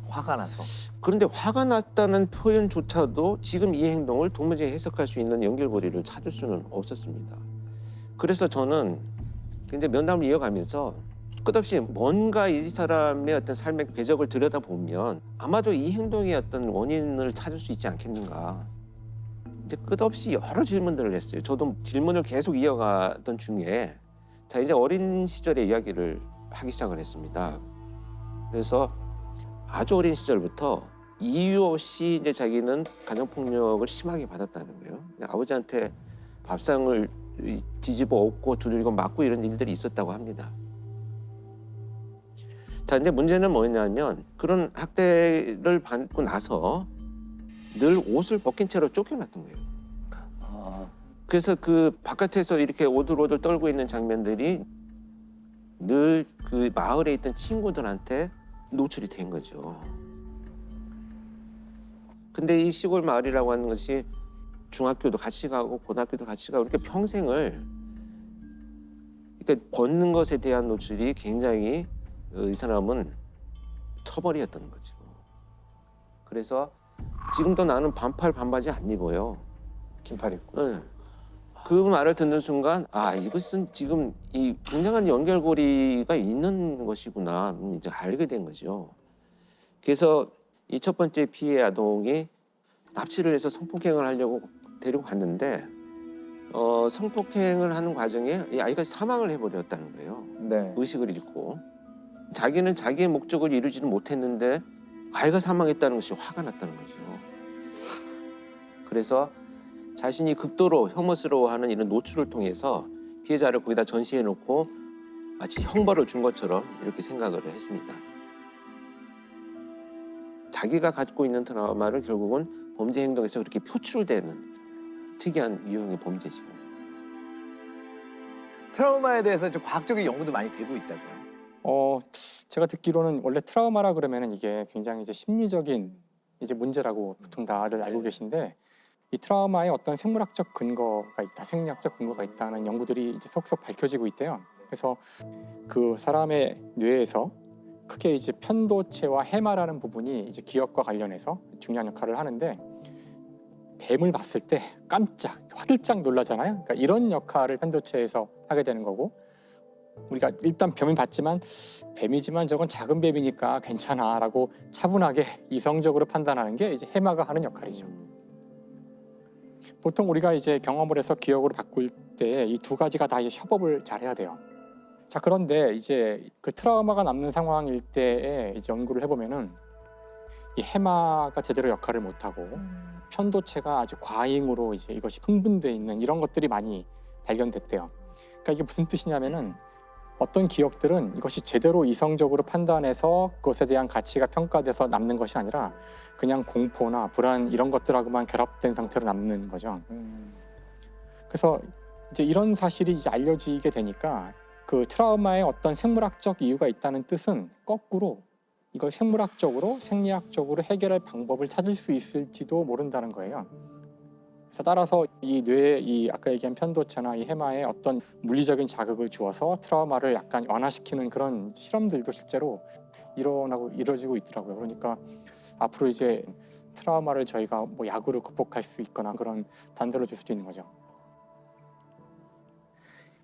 [SPEAKER 2] 화가 나서.
[SPEAKER 1] 그런데 화가 났다는 표현조차도 지금 이 행동을 도무지 해석할 수 있는 연결고리를 찾을 수는 없었습니다. 그래서 저는 이제 면담을 이어가면서 끝없이 뭔가 이 사람의 어떤 삶의 궤적을 들여다보면 아마도 이 행동의 어떤 원인을 찾을 수 있지 않겠는가. 이제 끝없이 여러 질문들을 했어요. 저도 질문을 계속 이어가던 중에 자 이제 어린 시절의 이야기를 하기 시작을 했습니다. 그래서 아주 어린 시절부터 이유 없이 이제 자기는 가정폭력을 심하게 받았다는 거예요. 아버지한테 밥상을 뒤집어 엎고 두들기고 맞고 이런 일들이 있었다고 합니다. 자, 이제 문제는 뭐냐면 그런 학대를 받고 나서 늘 옷을 벗긴 채로 쫓겨났던 거예요. 그래서 그 바깥에서 이렇게 오들오들 떨고 있는 장면들이 늘 그 마을에 있던 친구들한테 노출이 된 거죠. 근데 이 시골 마을이라고 하는 것이 중학교도 같이 가고 고등학교도 같이 가고 이렇게 평생을 이렇게 벗는 것에 대한 노출이 굉장히 이 사람은 처벌이었던 거죠. 그래서 지금도 나는 반팔 반바지 안 입어요.
[SPEAKER 2] 긴팔 입고.
[SPEAKER 1] 네. 그 말을 듣는 순간 아 이것은 지금 이 굉장한 연결고리가 있는 것이구나 이제 알게 된 거죠. 그래서 이 첫 번째 피해 아동이 납치를 해서 성폭행을 하려고 데리고 갔는데 성폭행을 하는 과정에 이 아이가 사망을 해버렸다는 거예요.
[SPEAKER 2] 네.
[SPEAKER 1] 의식을 잃고 자기는 자기의 목적을 이루지는 못했는데 아이가 사망했다는 것이 화가 났다는 거죠. 그래서 자신이 극도로 혐오스러워하는 이런 노출을 통해서 피해자를 거기다 전시해놓고 마치 형벌을 준 것처럼 이렇게 생각을 했습니다. 자기가 갖고 있는 트라우마를 결국은 범죄 행동에서 그렇게 표출되는 특이한 유형의 범죄죠.
[SPEAKER 2] 트라우마에 대해서 좀 과학적인 연구도 많이 되고 있다고요.
[SPEAKER 13] 제가 듣기로는 원래 트라우마라 그러면은 이게 굉장히 이제 심리적인 이제 문제라고 보통 다들 알고 계신데 이 트라우마에 어떤 생물학적 근거가 있다, 생리학적 근거가 있다는 연구들이 이제 속속 밝혀지고 있대요. 그래서 그 사람의 뇌에서 크게 이제 편도체와 해마라는 부분이 이제 기억과 관련해서 중요한 역할을 하는데 뱀을 봤을 때 깜짝, 화들짝 놀라잖아요. 그러니까 이런 역할을 편도체에서 하게 되는 거고 우리가 일단 뱀을 봤지만 뱀이지만 저건 작은 뱀이니까 괜찮아라고 차분하게 이성적으로 판단하는 게 이제 해마가 하는 역할이죠. 보통 우리가 이제 경험을 해서 기억으로 바꿀 때 이 두 가지가 다 협업을 잘 해야 돼요. 자, 그런데 이제 그 트라우마가 남는 상황일 때에 이제 연구를 해보면은 이 해마가 제대로 역할을 못하고 편도체가 아주 과잉으로 이제 이것이 흥분돼 있는 이런 것들이 많이 발견됐대요. 그러니까 이게 무슨 뜻이냐면은 어떤 기억들은 이것이 제대로 이성적으로 판단해서 그것에 대한 가치가 평가돼서 남는 것이 아니라 그냥 공포나 불안 이런 것들하고만 결합된 상태로 남는 거죠. 그래서 이제 이런 사실이 이제 알려지게 되니까 그 트라우마에 어떤 생물학적 이유가 있다는 뜻은 거꾸로 이걸 생물학적으로 생리학적으로 해결할 방법을 찾을 수 있을지도 모른다는 거예요. 그래서 따라서 이 뇌에 이 아까 얘기한 편도체나 이 해마에 어떤 물리적인 자극을 주어서 트라우마를 약간 완화시키는 그런 실험들도 실제로 이루어지고 있더라고요. 그러니까 앞으로 이제 트라우마를 저희가 뭐 약으로 극복할 수 있거나 그런 단서를 줄 수도 있는 거죠.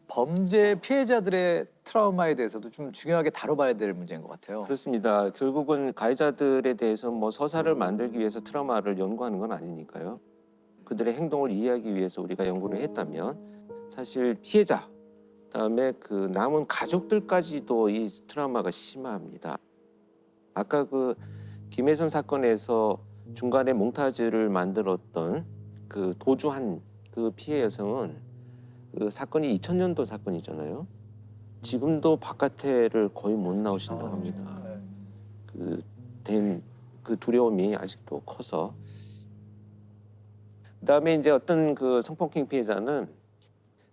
[SPEAKER 2] 범죄 피해자들의 트라우마에 대해서도 좀 중요하게 다뤄봐야 될 문제인 것 같아요.
[SPEAKER 1] 그렇습니다. 결국은 가해자들에 대해서 뭐 서사를 만들기 위해서 트라우마를 연구하는 건 아니니까요. 그들의 행동을 이해하기 위해서 우리가 연구를 했다면 사실 피해자, 그다음에 그 남은 가족들까지도 이 트라우마가 심합니다. 아까 그 김혜선 사건에서 중간에 몽타주를 만들었던 그 도주한 그 피해 여성은 그 사건이 2000년도 사건이잖아요. 지금도 바깥에를 거의 못 나오신다고 합니다. 그 두려움이 아직도 커서. 그다음에 이제 어떤 그 성폭행 피해자는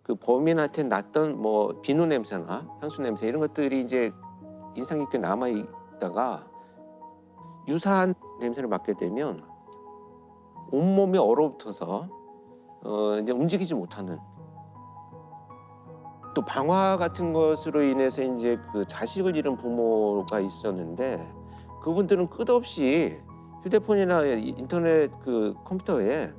[SPEAKER 1] 그 범인한테 났던 뭐 비누 냄새나 향수 냄새 이런 것들이 이제 인상 깊게 남아 있다가 유사한 냄새를 맡게 되면 온몸이 얼어붙어서 이제 움직이지 못하는, 또 방화 같은 것으로 인해서 이제 그 자식을 잃은 부모가 있었는데 그분들은 끝없이 휴대폰이나 인터넷 그 컴퓨터에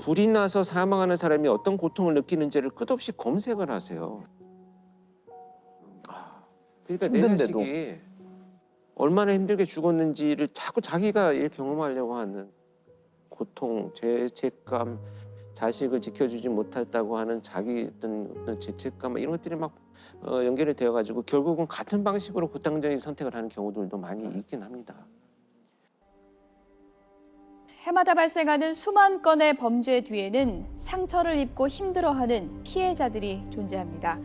[SPEAKER 1] 불이 나서 사망하는 사람이 어떤 고통을 느끼는지를 끝없이 검색을 하세요. 그러니까 내
[SPEAKER 2] 힘든데도.
[SPEAKER 1] 자식이 얼마나 힘들게 죽었는지를 자꾸 자기가 경험하려고 하는 고통, 죄책감, 자식을 지켜주지 못했다고 하는 자기 어떤 죄책감 이런 것들이 막 연결이 되어가지고 결국은 같은 방식으로 고통적인 선택을 하는 경우들도 많이 있긴 합니다.
[SPEAKER 3] 해마다 발생하는 수만 건의 범죄 뒤에는 상처를 입고 힘들어하는 피해자들이 존재합니다.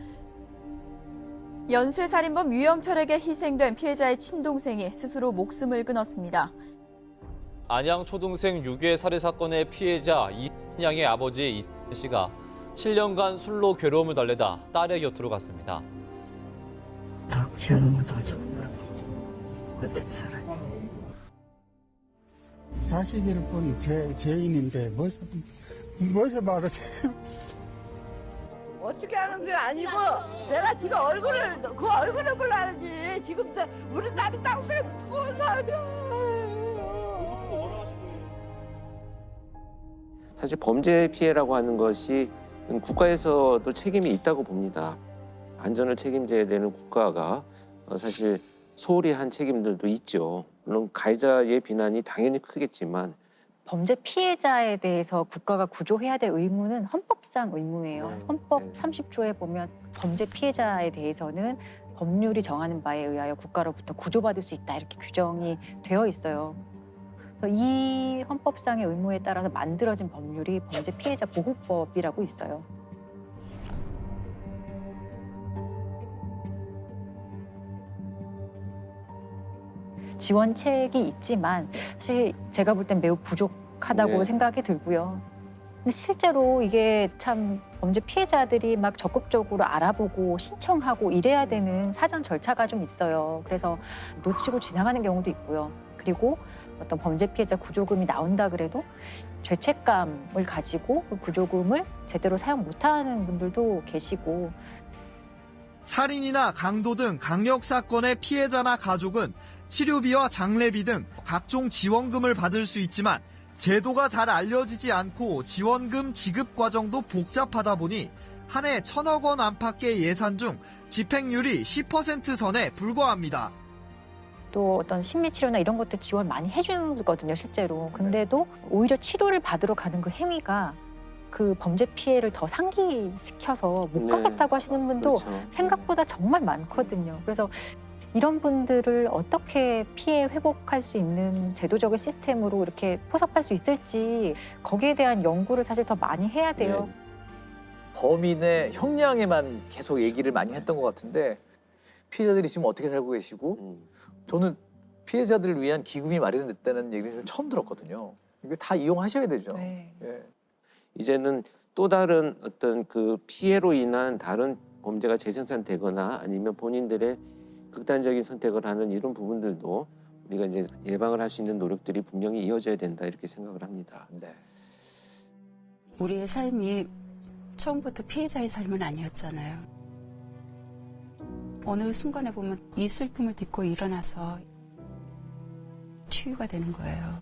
[SPEAKER 3] 연쇄살인범 유영철에게 희생된 피해자의 친동생이 스스로 목숨을 끊었습니다.
[SPEAKER 17] 안양 초등생 유괴 살해 사건의 피해자 이양의 아버지 이천 씨가 7년간 술로 괴로움을 달래다 딸의 곁으로 갔습니다.
[SPEAKER 18] 덕지하는 것도 정말 어떤 사람이.
[SPEAKER 5] 자식을 본 죄인인데 무엇을 말하지?
[SPEAKER 24] 어떻게 하는 게 아니고 내가 지금 그 얼굴을 보려는지 지금 우리 딸이 땅속에 묻고 살면.
[SPEAKER 1] 사실 범죄 피해라고 하는 것이 국가에서도 책임이 있다고 봅니다. 안전을 책임져야 되는 국가가 사실 소홀히 한 책임들도 있죠. 물론 가해자의 비난이 당연히 크겠지만
[SPEAKER 7] 범죄 피해자에 대해서 국가가 구조해야 될 의무는 헌법상 의무예요. 헌법 30조에 보면 범죄 피해자에 대해서는 법률이 정하는 바에 의하여 국가로부터 구조받을 수 있다 이렇게 규정이 되어 있어요. 그래서 이 헌법상의 의무에 따라서 만들어진 법률이 범죄 피해자 보호법이라고 있어요. 지원책이 있지만 사실 제가 볼 땐 매우 부족하다고 생각이 들고요. 근데 실제로 이게 참 범죄 피해자들이 막 적극적으로 알아보고 신청하고 이래야 되는 사전 절차가 좀 있어요. 그래서 놓치고 지나가는 경우도 있고요. 그리고 어떤 범죄 피해자 구조금이 나온다 그래도 죄책감을 가지고 그 구조금을 제대로 사용 못하는 분들도 계시고.
[SPEAKER 25] 살인이나 강도 등 강력 사건의 피해자나 가족은 치료비와 장례비 등 각종 지원금을 받을 수 있지만 제도가 잘 알려지지 않고 지원금 지급 과정도 복잡하다 보니 한 해 1,000억 원 안팎의 예산 중 집행률이 10% 선에 불과합니다.
[SPEAKER 7] 또 어떤 심리치료나 이런 것들 지원 많이 해주거든요, 실제로. 근데도 오히려 치료를 받으러 가는 그 행위가 그 범죄 피해를 더 상기시켜서 못 가겠다고 하시는 분도 생각보다 정말 많거든요. 그래서 이런 분들을 어떻게 피해 회복할 수 있는 제도적인 시스템으로 이렇게 포섭할 수 있을지 거기에 대한 연구를 사실 더 많이 해야 돼요.
[SPEAKER 2] 범인의 형량에만 계속 얘기를 많이 했던 것 같은데 피해자들이 지금 어떻게 살고 계시고 저는 피해자들을 위한 기금이 마련됐다는 얘기를 좀 처음 들었거든요. 이거 다 이용하셔야 되죠.
[SPEAKER 7] 네.
[SPEAKER 2] 예.
[SPEAKER 1] 이제는 또 다른 어떤 그 피해로 인한 다른 범죄가 재생산되거나 아니면 본인들의 극단적인 선택을 하는 이런 부분들도 우리가 이제 예방을 할 수 있는 노력들이 분명히 이어져야 된다 이렇게 생각을 합니다.
[SPEAKER 2] 네.
[SPEAKER 15] 우리의 삶이 처음부터 피해자의 삶은 아니었잖아요. 어느 순간에 보면 이 슬픔을 딛고 일어나서 치유가 되는 거예요.